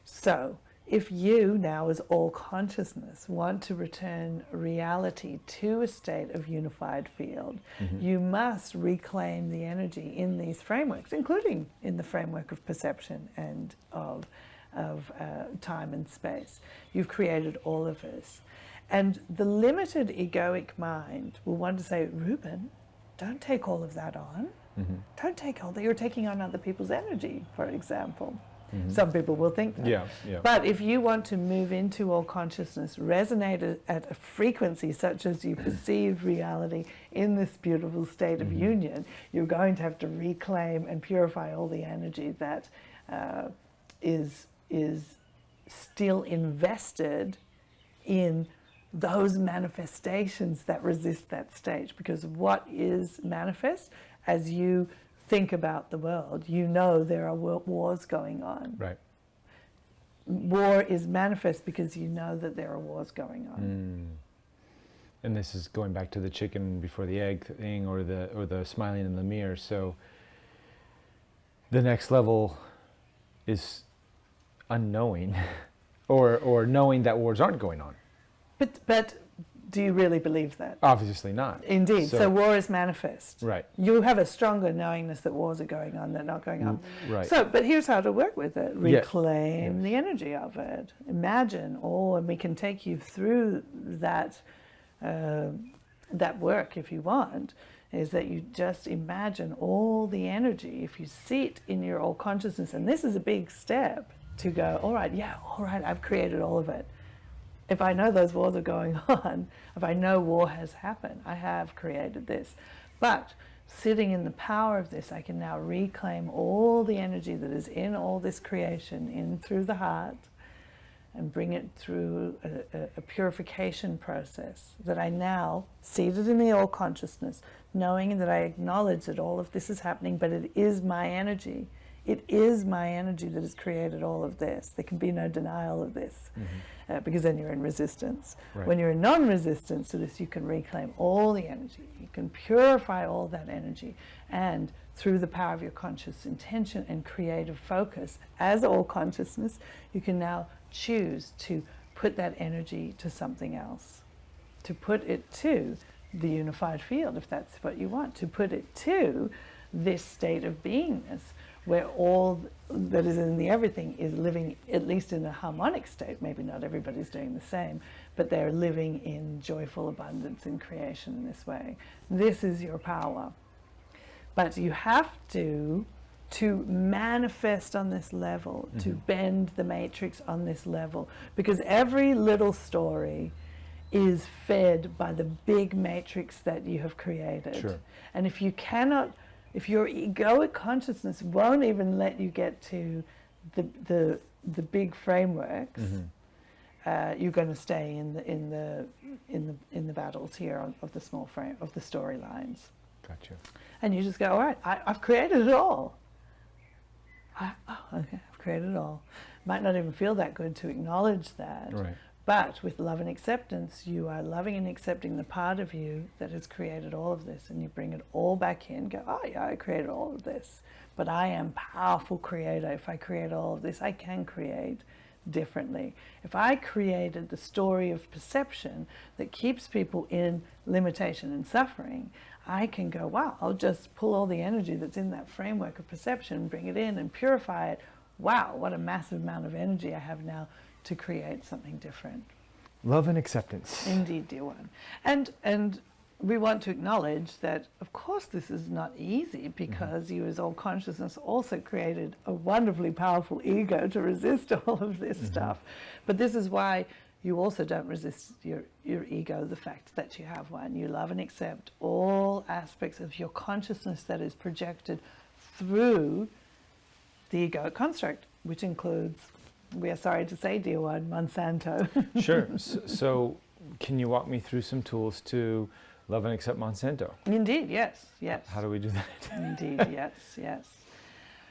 So if you now, as all consciousness, want to return reality to a state of unified field, you must reclaim the energy in these frameworks, including in the framework of perception and of time and space. You've created all of this. And the limited egoic mind will want to say, Ruben, don't take all of that on. Don't take all that. You're taking on other people's energy, for example. Some people will think that. Yeah. But if you want to move into all consciousness, resonate at a frequency such as you perceive reality in this beautiful state of union, you're going to have to reclaim and purify all the energy that is still invested in those manifestations that resist that stage. Because what is manifest, as you think about the world, you know there are wars going on. Right. War is manifest because you know that there are wars going on. And this is going back to the chicken before the egg thing, or the smiling in the mirror. So the next level is unknowing, or knowing that wars aren't going on. But do you really believe that? Obviously not. Indeed. So war is manifest. Right. You have a stronger knowingness that wars are going on, they're not going on. Right. So, but here's how to work with it. Reclaim the energy of it. Imagine and we can take you through that work if you want, is that you just imagine all the energy. If you sit in your all consciousness, and this is a big step to go, all right, I've created all of it. If I know those wars are going on, if I know war has happened, I have created this. But sitting in the power of this, I can now reclaim all the energy that is in all this creation, in through the heart, and bring it through a purification process that I now, seated in the all consciousness, knowing that I acknowledge that all of this is happening, but it is my energy. It is my energy that has created all of this. There can be no denial of this, because then you're in resistance. Right. When you're in non-resistance to this, you can reclaim all the energy. You can purify all that energy, and through the power of your conscious intention and creative focus as all consciousness, you can now choose to put that energy to something else, to put it to the unified field, if that's what you want, to put it to this state of beingness, where all that is in the everything is living at least in a harmonic state. Maybe not everybody's doing the same, but they're living in joyful abundance in creation in this way. This is your power. But you have to manifest on this level, to bend the matrix on this level, because every little story is fed by the big matrix that you have created. Sure. And if you cannot, if your egoic consciousness won't even let you get to the big frameworks, you're going to stay in the battles here of the small frame of the storylines. Gotcha. And you just go, all right, I've created it all. Okay, I've created it all. Might not even feel that good to acknowledge that. Right. But with love and acceptance, you are loving and accepting the part of you that has created all of this, and you bring it all back in, go, oh yeah, I created all of this, but I am powerful creator. If I create all of this, I can create differently. If I created the story of perception that keeps people in limitation and suffering, I can go, wow, I'll just pull all the energy that's in that framework of perception, bring it in and purify it. Wow, what a massive amount of energy I have now to create something different. Love and acceptance. Indeed, dear one. And we want to acknowledge that, of course, this is not easy, because you as all consciousness also created a wonderfully powerful ego to resist all of this stuff. But this is why you also don't resist your ego, the fact that you have one. You love and accept all aspects of your consciousness that is projected through the egoic construct, which includes, we are sorry to say, dear one, Monsanto. Sure. So can you walk me through some tools to love and accept Monsanto? Indeed, yes. How do we do that? Indeed, yes.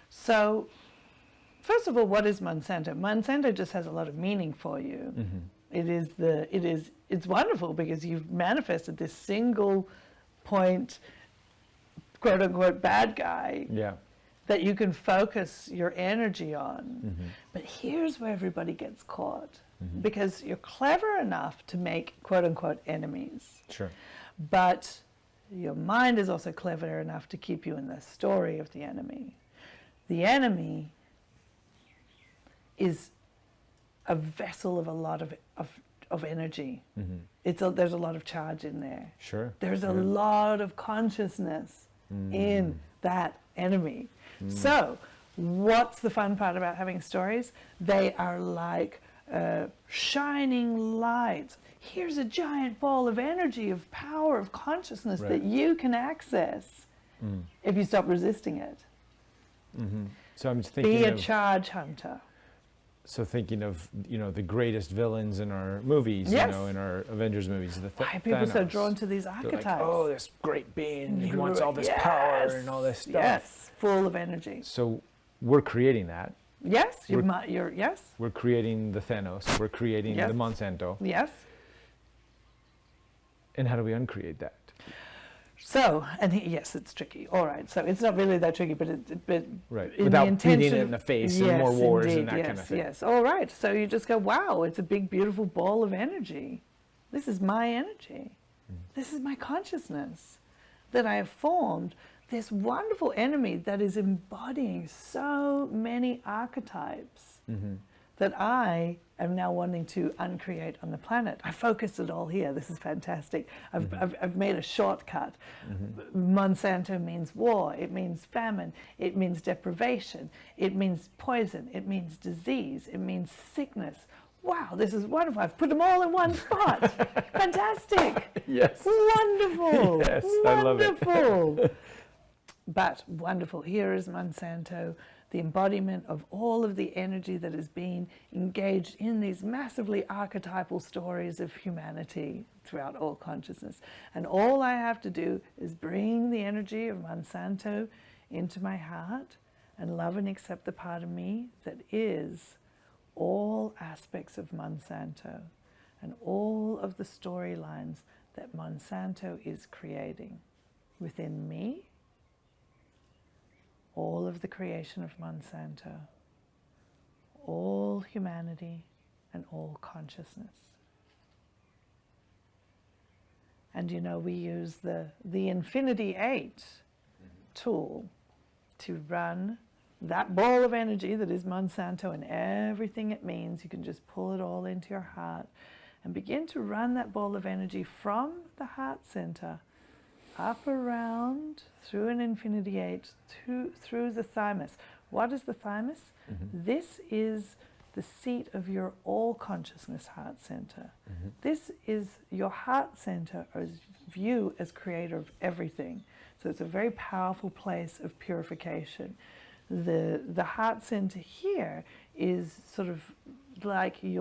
So, first of all, what is Monsanto? Monsanto just has a lot of meaning for you. It's wonderful because you've manifested this single point, quote unquote, bad guy. Yeah. That you can focus your energy on. But here's where everybody gets caught, because you're clever enough to make quote unquote enemies. Sure. But your mind is also clever enough to keep you in the story of the enemy. The enemy is a vessel of a lot of energy. There's a lot of charge in there. Sure. There's a lot of consciousness in that enemy. So, what's the fun part about having stories? They are like shining lights. Here's a giant ball of energy, of power, of consciousness that you can access if you stop resisting it. So I'm just thinking Be a charge hunter. So thinking of, the greatest villains in our movies, Yes. in our Avengers movies. Why are people so Thanos. drawn to these They're archetypes? like, oh, this great being, he wants all this power and all this stuff. Yes, full of energy. So we're creating that. Yes, We're- you're yes, We're creating the Thanos. We're creating Yes. the Monsanto. yes. And how do we uncreate that? So, and yes, it's tricky. All right, so it's not really that tricky, but Right. in the Without intention beating it of- in the face yes, and more wars indeed, and that yes, kind of thing. Yes, all right. So you just go, wow, it's a big, beautiful ball of energy. This is my energy. This is my consciousness that I have formed. This wonderful enemy that is embodying so many archetypes that I am now wanting to uncreate on the planet. I focused it all here. This is fantastic. I've made a shortcut. Monsanto means war. It means famine. It means deprivation. It means poison. It means disease. It means sickness. Wow, this is wonderful. I've put them all in one spot. Fantastic. Yes. Wonderful. Yes, I love it. Wonderful. But wonderful. Here is Monsanto, the embodiment of all of the energy that is being engaged in these massively archetypal stories of humanity throughout all consciousness. And all I have to do is bring the energy of Monsanto into my heart and love and accept the part of me that is all aspects of Monsanto and all of the storylines that Monsanto is creating within me, all of the creation of Monsanto, all humanity and all consciousness. And we use the Infinity 8 tool to run that ball of energy that is Monsanto and everything it means. You can just pull it all into your heart and begin to run that ball of energy from the heart center up around through an Infinity 8 through the thymus. What is the thymus? This is the seat of your all consciousness heart center. This is your heart center as view as creator of everything. So it's a very powerful place of purification. The heart center here is sort of like we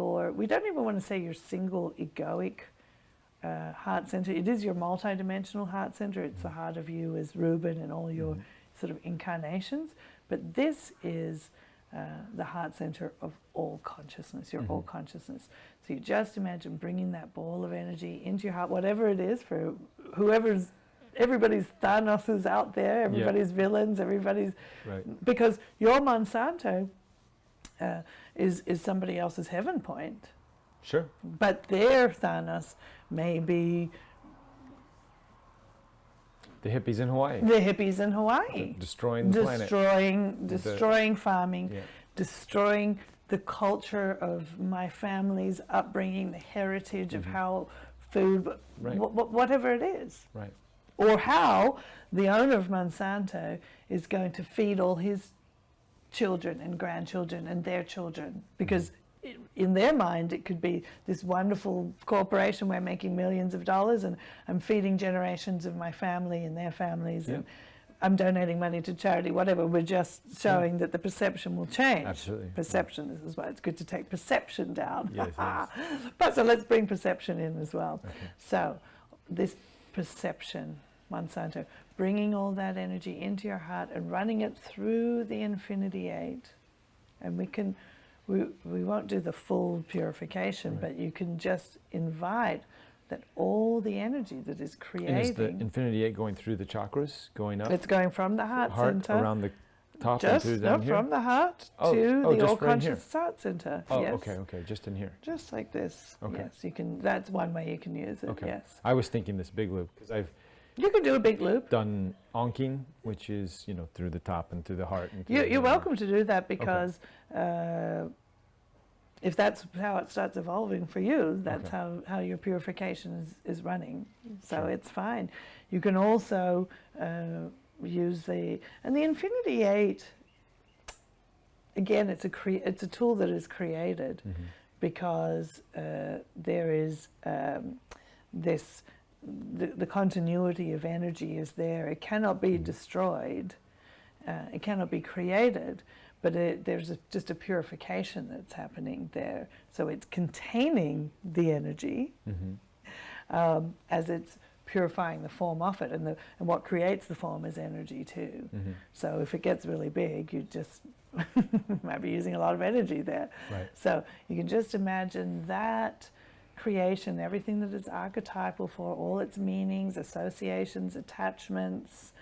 don't even want to say your single egoic heart center. It is your multidimensional heart center. It's the heart of you as Reuben and all your sort of incarnations. But this is the heart center of all consciousness, your all consciousness. So you just imagine bringing that ball of energy into your heart, whatever it is for everybody's Thanoses out there, everybody's villains, everybody's... Right. Because your Monsanto is somebody else's heaven point. Sure. But their Thanos may be The hippies in Hawaii. the hippies in Hawaii. Destroying the planet. Destroying farming, Yeah. destroying the culture of my family's upbringing, the heritage of how food, Right. whatever it is. Right. Or how the owner of Monsanto is going to feed all his children and grandchildren and their children. Because in their mind, it could be this wonderful corporation, we're making millions of dollars and I'm feeding generations of my family and their families and I'm donating money to charity, whatever. We're just showing that the perception will change. Absolutely. Perception, this is why it's good to take perception down. Yes, yes. But so let's bring perception in as well. Okay. So this perception, Monsanto, bringing all that energy into your heart and running it through the Infinity 8. And we won't do the full purification, but you can just invite that all the energy that is And is the creating, Infinity 8 going through the chakras, going up? it's going from the heart center, around the top and just through down here? from the heart Oh, to oh, the just all right in here. conscious heart center. Oh, yes. okay, just in here. Just like this. Okay. Yes, you can. That's one way you can use it. Okay. Yes. I was thinking this big loop because I've You can do a big loop. done onking, which is through the top and through the heart. And through You're the- welcome to do that because if that's how it starts evolving for you, that's how your purification is running. So Sure. it's fine. You can also use the Infinity 8. Again, it's a tool that is created because there is the continuity of energy is there. It cannot be destroyed. It cannot be created, there's just a purification that's happening there. So it's containing the energy as it's purifying the form off it, and what creates the form is energy too. So if it gets really big, you just might be using a lot of energy there. Right. So you can just imagine that creation, everything that is archetypal for all its meanings, associations, attachments,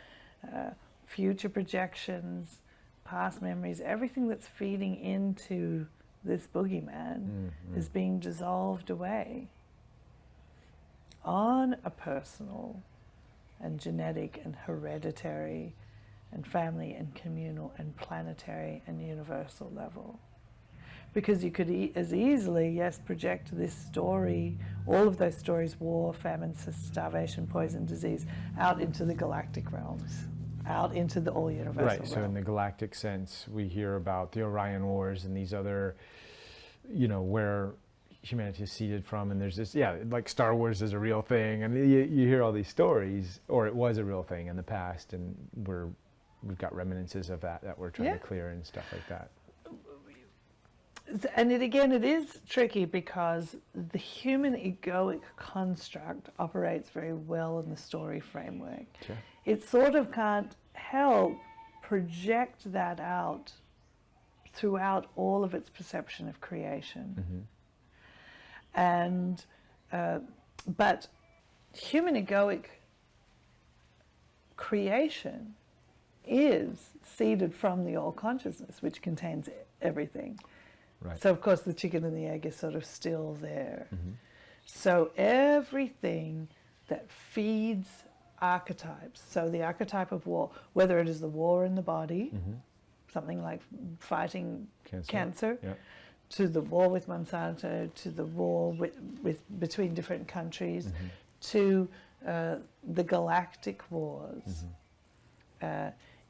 future projections, past memories, everything that's feeding into this boogeyman is being dissolved away on a personal and genetic and hereditary and family and communal and planetary and universal level. Because you could as easily, yes, project this story, all of those stories, war, famine, starvation, poison, disease, out into the galactic realms, out into the all-universal realm. Right, so in the galactic sense, we hear about the Orion Wars and these other, where humanity is seeded from, and there's this, like Star Wars is a real thing, and you hear all these stories, or it was a real thing in the past, and we've got reminiscences of that we're trying to clear and stuff like that. And it is tricky because the human egoic construct operates very well in the story framework. Sure. It sort of can't help project that out throughout all of its perception of creation. And but human egoic creation is seeded from the all consciousness, which contains everything. Right. So of course the chicken and the egg is sort of still there. So everything that feeds archetypes, so the archetype of war, whether it is the war in the body, something like fighting cancer, to the war with Monsanto, to the war with between different countries, to the galactic wars,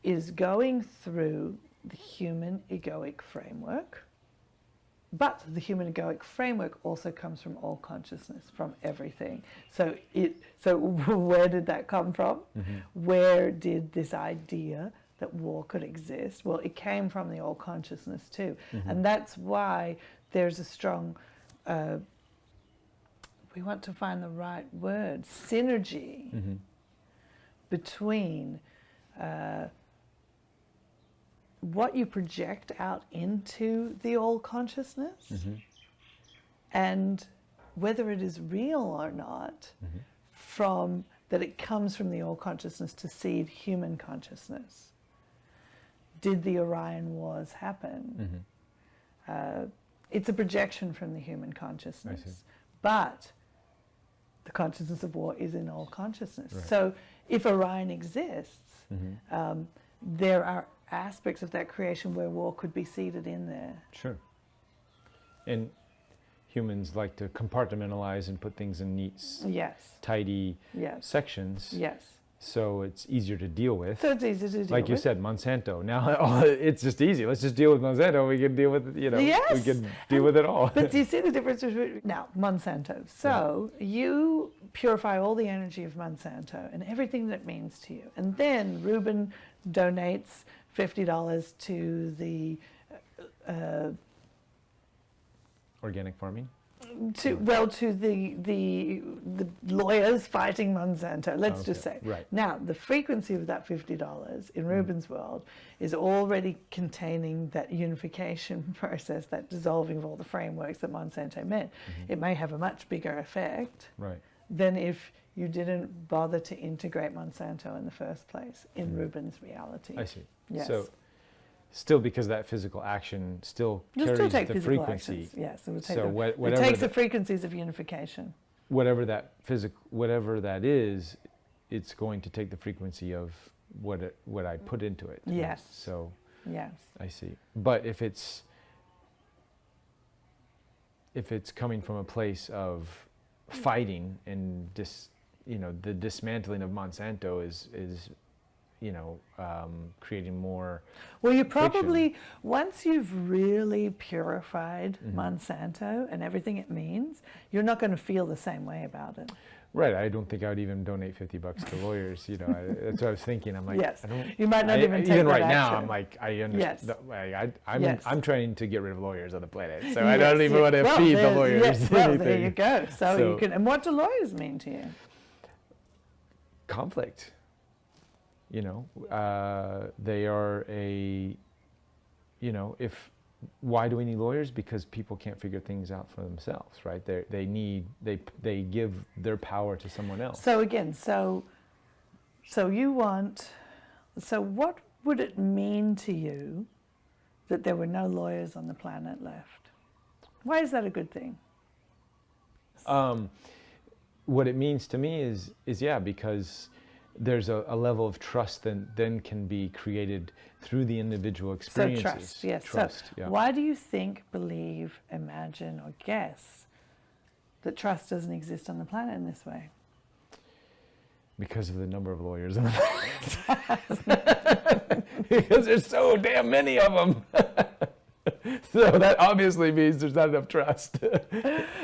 is going through the human egoic framework. But the human egoic framework also comes from all consciousness, from everything. So where did that come from? Where did this idea that war could exist? Well, it came from the all consciousness too. And that's why there's a strong, we want to find the right word, synergy between what you project out into the all consciousness and whether it is real or not, from that it comes from the all consciousness to seed human consciousness. Did the Orion Wars happen? It's a projection from the human consciousness, but the consciousness of war is in all consciousness. Right. So if Orion exists, there are aspects of that creation where war could be seeded in there. Sure. And humans like to compartmentalize and put things in neat, tidy sections. Yes. So it's easier to deal with. So it's easy to deal with. Like you said, Monsanto. Now it's just easy. Let's just deal with Monsanto. We can deal with, we can deal with it all. But do you see the difference between, now, Monsanto. So you purify all the energy of Monsanto and everything that it means to you. And then Ruben donates $50 to the organic farming? To the lawyers fighting Monsanto, let's just say. Right. Now, the frequency of that $50 in Ruben's world is already containing that unification process, that dissolving of all the frameworks that Monsanto meant. It may have a much bigger effect than if you didn't bother to integrate Monsanto in the first place in Ruben's reality. I see. Yes. So still, because that physical action still carries the frequency. Actions. Yes, it would take so it takes the frequencies of unification. Whatever that is, it's going to take the frequency of what I put into it. Yes. So yes. I see. But if it's coming from a place of fighting and the dismantling of Monsanto is creating more. Well, you probably, once you've really purified Monsanto and everything it means, you're not going to feel the same way about it. Right. I don't think I would even donate $50 to lawyers. You know, that's what I was thinking. I'm like, Yes. I don't. You might not even take even that right now. action. I'm like, I understand. I'm Yes. I'm trying to get rid of lawyers on the planet, so Yes, I don't even yes. want to Well, feed the there- lawyers yes, well, anything. there you go. So So- you can. And what do lawyers mean to you? Conflict. You know, they are a. You know, why do we need lawyers? Because people can't figure things out for themselves, right? They give their power to someone else. So again, so what would it mean to you that there were no lawyers on the planet left? Why is that a good thing? What it means to me is because there's a level of trust that then can be created through the individual experiences. So trust, yes. Trust, So why do you think, believe, imagine, or guess that trust doesn't exist on the planet in this way? Because of the number of lawyers on the planet. Because there's so damn many of them. So that obviously means there's not enough trust.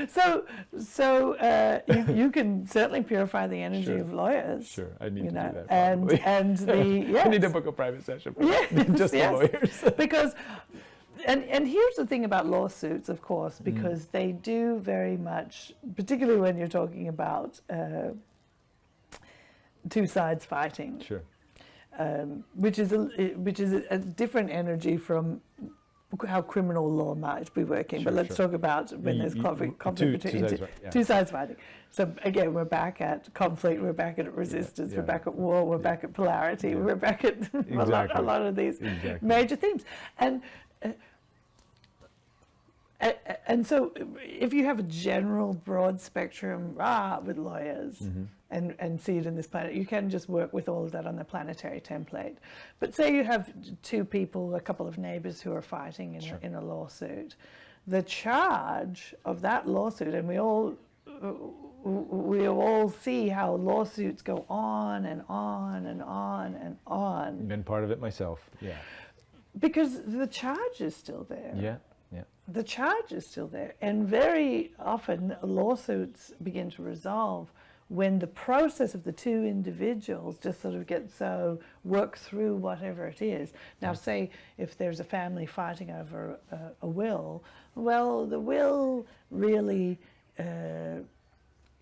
So you can certainly purify the energy Sure. of lawyers. Sure, I need You to know, do that. and Probably. and the yes. I need to book a private session for Yes, just yes. the lawyers. Because, and here's the thing about lawsuits, of course, Mm. because they do very much, particularly when you're talking about two sides fighting, Sure. which is a different energy from how criminal law might be working. Sure, but let's sure. talk about when there's conflict between two sides fighting. So again, we're back at conflict, we're back at resistance, we're back at war, we're back at polarity, we're back at a lot of these major themes. And so if you have a general broad spectrum with lawyers and see it in this planet, you can just work with all of that on the planetary template. But say you have two people, a couple of neighbors who are fighting in a lawsuit. The charge of that lawsuit, and we all see how lawsuits go on and on and on and on. Been part of it myself. Yeah. Because the charge is still there. Yeah. Yeah. The charge is still there. And very often lawsuits begin to resolve when the process of the two individuals just sort of gets so work through whatever it is. Now, say if there's a family fighting over a will, well, the will really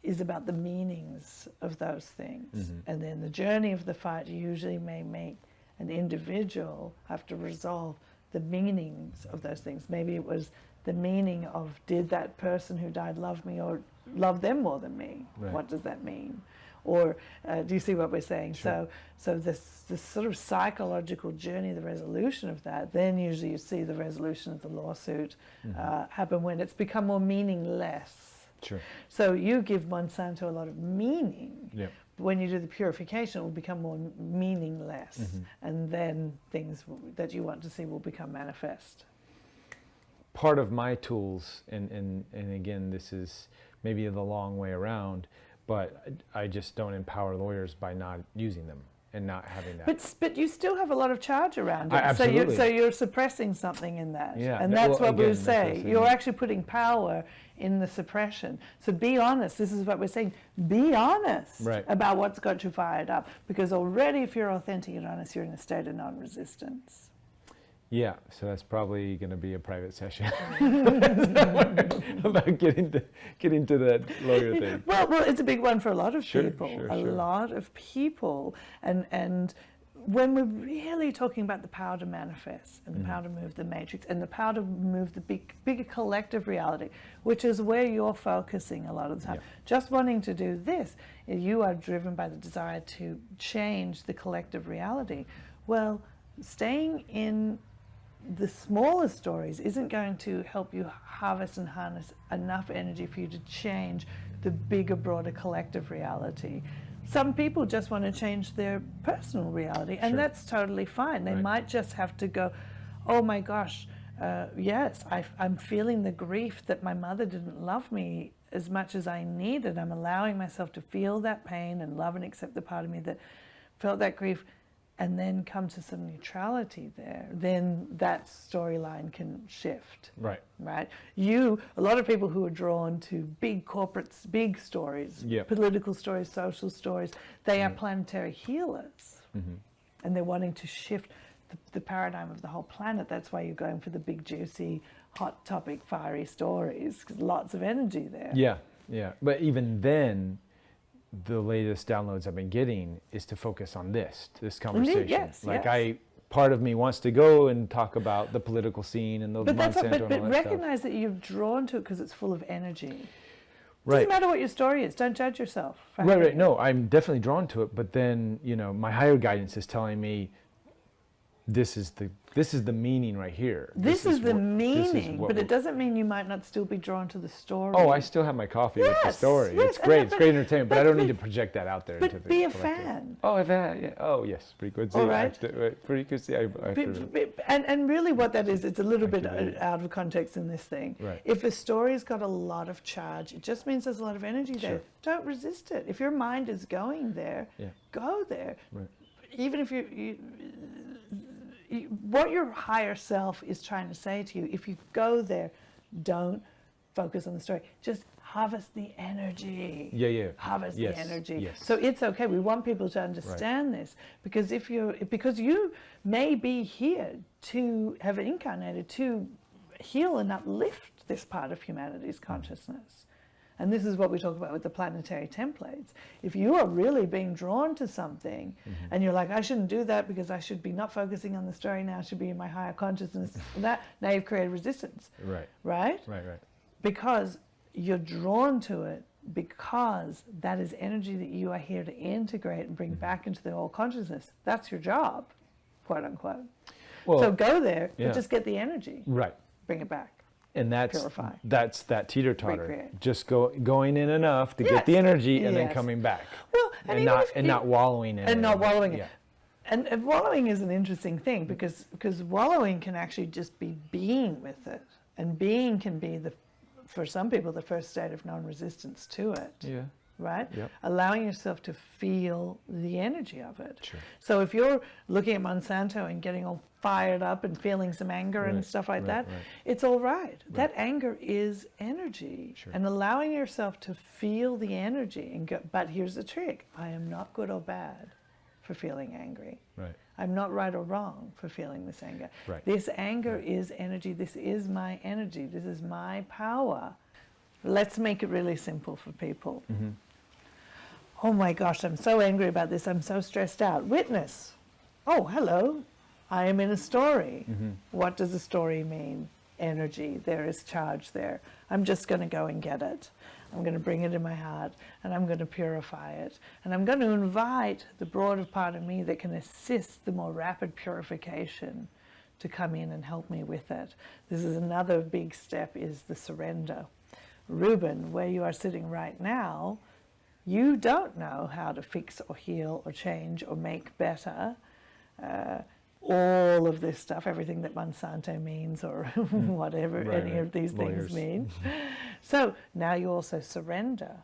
is about the meanings of those things. And then the journey of the fight usually may make an individual have to resolve the meanings of those things. Maybe it was the meaning of, did that person who died love me or love them more than me? Right. What does that mean? Or do you see what we're saying? Sure. So this sort of psychological journey, the resolution of that, then usually you see the resolution of the lawsuit happen when it's become more meaningless. Sure. So you give Monsanto a lot of meaning. Yeah. When you do the purification, it will become more meaningless, and then things that you want to see will become manifest. Part of my tools, and again, this is maybe the long way around, but I just don't empower lawyers by not using them and not having that. But you still have a lot of charge around it. Absolutely. So you're suppressing something in that. Yeah. And that's Well, what we again, would that's what I'm say. saying. You're actually putting power in the suppression. So be honest. This is what we're saying. Be honest about what's got you fired up. Because already if you're authentic and honest, you're in a state of non-resistance. Yeah, so that's probably going to be a private session about getting to that lawyer thing. Well, it's a big one for a lot of people. Sure. A lot of people. And when we're really talking about the power to manifest and the power to move the matrix and the power to move the bigger collective reality, which is where you're focusing a lot of the time. Yeah. Just wanting to do this, you are driven by the desire to change the collective reality. Well, staying in the smaller stories isn't going to help you harvest and harness enough energy for you to change the bigger, broader collective reality. Some people just want to change their personal reality, and that's totally fine. They might just have to go, oh my gosh, yes, I'm feeling the grief that my mother didn't love me as much as I needed. I'm allowing myself to feel that pain and love and accept the part of me that felt that grief. and then come to some neutrality there, then that storyline can shift. Right. Right? A lot of people who are drawn to big corporates, big stories, Yep. political stories, social stories, they are planetary healers. And they're wanting to shift the paradigm of the whole planet. That's why you're going for the big, juicy, hot topic, fiery stories, because lots of energy there. Yeah, yeah. But even then, the latest downloads I've been getting is to focus on this conversation. Yes, like yes. part of me wants to go and talk about the political scene and the But Monsanto and all but that recognize that you're drawn to it because it's full of energy. Right. Doesn't matter what your story is. Don't judge yourself. for Right, having right. it. No, I'm definitely drawn to it. But then, my higher guidance is telling me, this is the meaning right here. This is the what- this is meaning, what but it we're- doesn't mean you might not still be drawn to the story. Oh, I still have my coffee with the Yes, story. yes, It's great. It's but- great entertainment, but I but- don't need to project that out there. into But the be a collective. fan. Oh, yeah. Oh, yes. Frequency. All right. Frequency. And really what that is, it's a little bit Activated. out of context in this thing. Right. If a story's got a lot of charge, it just means there's a lot of energy there. Sure. Don't resist it. If your mind is going there, Yeah. go there. Right. Even if what your higher self is trying to say to you, if you go there, don't focus on the story. Just harvest the energy. Yeah. Harvest Yes, the energy. yes. So it's okay. We want people to understand this because because you may be here to have incarnated to heal and uplift this part of humanity's consciousness. And this is what we talk about with the planetary templates. If you are really being drawn to something and you're like, I shouldn't do that because I should be not focusing on the story now, I should be in my higher consciousness, now you've created resistance. Right. Right? Right. Because you're drawn to it because that is energy that you are here to integrate and bring back into the whole consciousness. That's your job, quote unquote. Well, So go there, yeah. but just get the energy. Right. Bring it back. And Purify. that's that teeter-totter. Recreate. Just going in enough to Yes. get the energy and then Yes. coming back. Well, and even not if and you- not wallowing in it. and not wallowing in Yeah. it. And wallowing is an interesting thing because wallowing can actually just be being with it. And being can be, for some people, the first state of non-resistance to it. Yeah. Right? Yep. Allowing yourself to feel the energy of it. Sure. So if you're looking at Monsanto and getting all fired up and feeling some anger and Right, stuff like right, that, right. it's all right. That anger is energy. Sure. And allowing yourself to feel the energy and go, but here's the trick. I am not good or bad for feeling angry. Right. I'm not right or wrong for feeling this anger. Right. This anger is energy. This is my energy. This is my power. Let's make it really simple for people. Mm-hmm. Oh my gosh, I'm so angry about this. I'm so stressed out. Witness. Oh, hello. I am in a story. Mm-hmm. What does a story mean? Energy. There is charge there. I'm just going to go and get it. I'm going to bring it in my heart and I'm going to purify it. And I'm going to invite the broader part of me that can assist the more rapid purification to come in and help me with it. This is another big step, is the surrender. Reuben, where you are sitting right now, you don't know how to fix or heal or change or make better all of this stuff, everything that Monsanto means or whatever Right, any right. of these Lawyers. things mean. So now you also surrender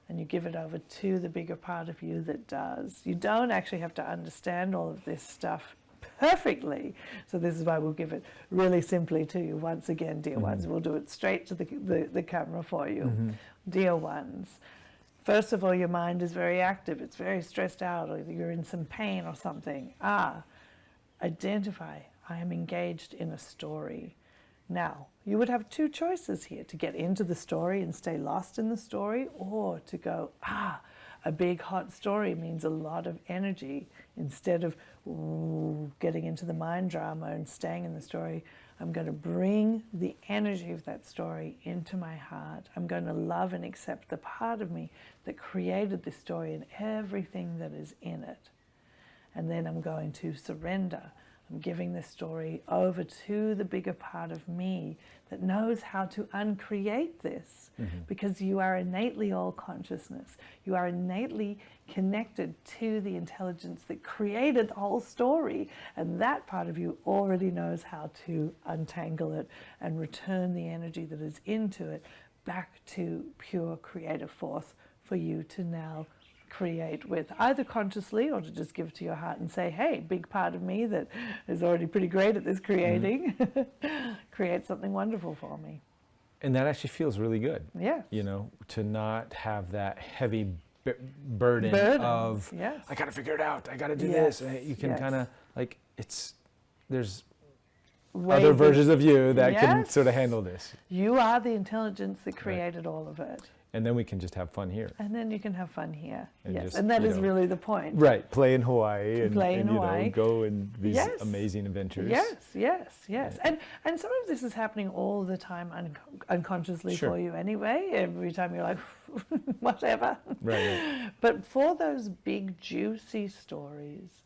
and you give it over to the bigger part of you that does. You don't actually have to understand all of this stuff perfectly. So this is why we'll give it really simply to you. Once again, dear ones, we'll do it straight to the camera for you. Dear ones, first of all, your mind is very active. It's very stressed out, or you're in some pain or something. Identify, I am engaged in a story. Now, you would have two choices here, to get into the story and stay lost in the story, or to go, a big hot story means a lot of energy. Instead of getting into the mind drama and staying in the story, I'm going to bring the energy of that story into my heart. I'm going to love and accept the part of me that created this story and everything that is in it. And then I'm going to surrender. I'm giving this story over to the bigger part of me that knows how to uncreate this, because you are innately all consciousness. You are innately connected to the intelligence that created the whole story, and that part of you already knows how to untangle it and return the energy that is into it back to pure creative force for you to now create with, either consciously or to just give to your heart and say, hey, big part of me that is already pretty great at this creating, create something wonderful for me. And that actually feels really good. Yes. You know, to not have that heavy burden of, yes. I got to figure it out. I got to do Yes. this. You can Yes. kind of like, there's Ways other of- versions of you that can Yes. sort of handle this. You are the intelligence that created all of it. And then we can just have fun here. And then you can have fun here. And Yes. just, And that you is know, really the point. Right. Play in Hawaii and, Play in and, you Hawaii. know, go in these Yes. amazing adventures. Yes, yes, yes. And some of this is happening all the time unconsciously Sure. for you anyway. Every time you're like, whatever. Right. But for those big, juicy stories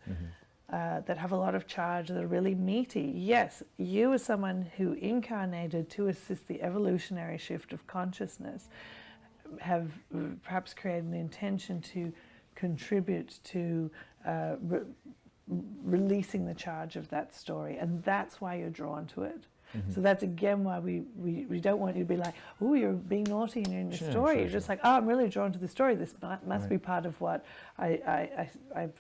that have a lot of charge, that are really meaty, yes, you as someone who incarnated to assist the evolutionary shift of consciousness have perhaps created an intention to contribute to releasing the charge of that story, and that's why you're drawn to it. So that's again why we don't want you to be like, oh, you're being naughty and you're in the Sure, story. sure, You're just like, oh, I'm really drawn to the story. This must be part of what I've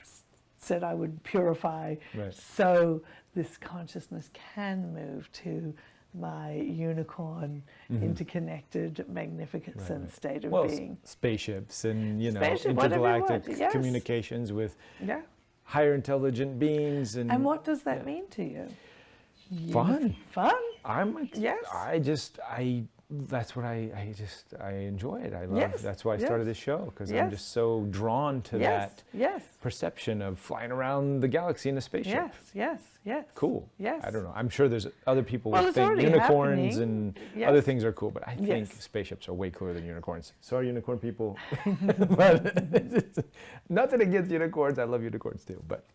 said I would purify, Right. so this consciousness can move to my unicorn interconnected magnificent state of Well, being. spaceships and, you know, Spaceship, whatever you want, intergalactic yes. communications with Yeah. higher intelligent beings. And what does that mean to you? Fun. Fun? Yes. That's what I enjoy it. I love, Yes, that's why I started this show, because I'm Yes. just so drawn to that Yes. perception of flying around the galaxy in a spaceship. Yes. Cool. Yes. I don't know. I'm sure there's other people Well, who it's think already unicorns happening. and Yes. other things are cool, but I think Yes. spaceships are way cooler than unicorns. Sorry, unicorn people. But nothing against unicorns. I love unicorns too, but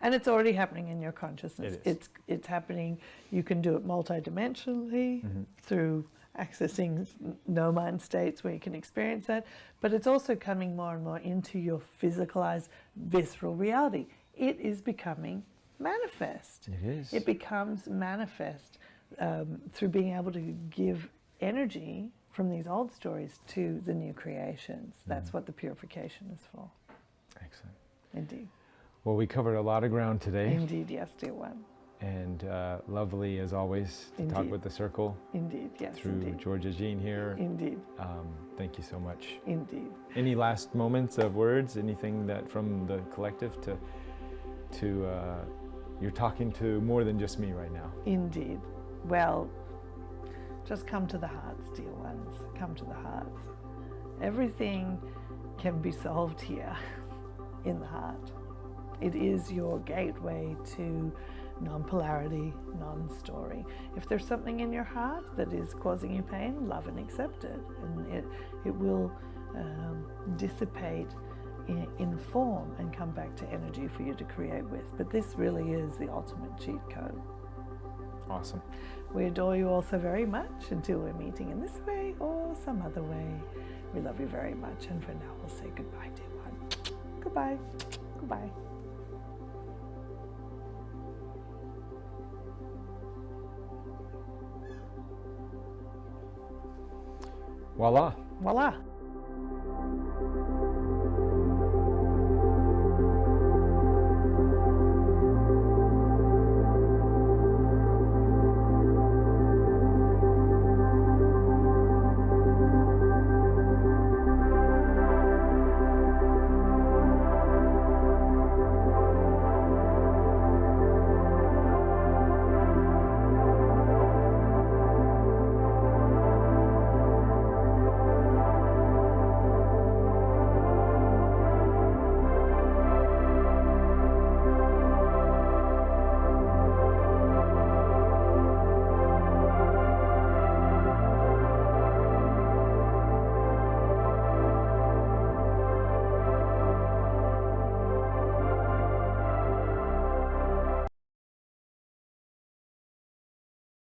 And it's already happening in your consciousness. It is. It's happening. You can do it multidimensionally through accessing no mind states where you can experience that, but it's also coming more and more into your physicalized, visceral reality. It is becoming manifest. it is. It becomes manifest through being able to give energy from these old stories to the new creations. That's what the purification is for. Excellent. Indeed. Well, we covered a lot of ground today, Indeed, yes, dear one. and lovely as always to talk Indeed. with the circle Indeed, yes, through indeed. Georgia Jean here. Indeed, Thank you so much. indeed. Any last moments of words? Anything that from the collective to you're talking to more than just me right now. Indeed. Well, just come to the hearts, dear ones. Come to the hearts. Everything can be solved here in the heart. It is your gateway to non-polarity, non-story. If there's something in your heart that is causing you pain, love and accept it. And it will dissipate in form and come back to energy for you to create with. But this really is the ultimate cheat code. Awesome. We adore you all so very much until we're meeting in this way or some other way. We love you very much, and for now we'll say goodbye, dear one. Goodbye. Goodbye. Voila. Voila.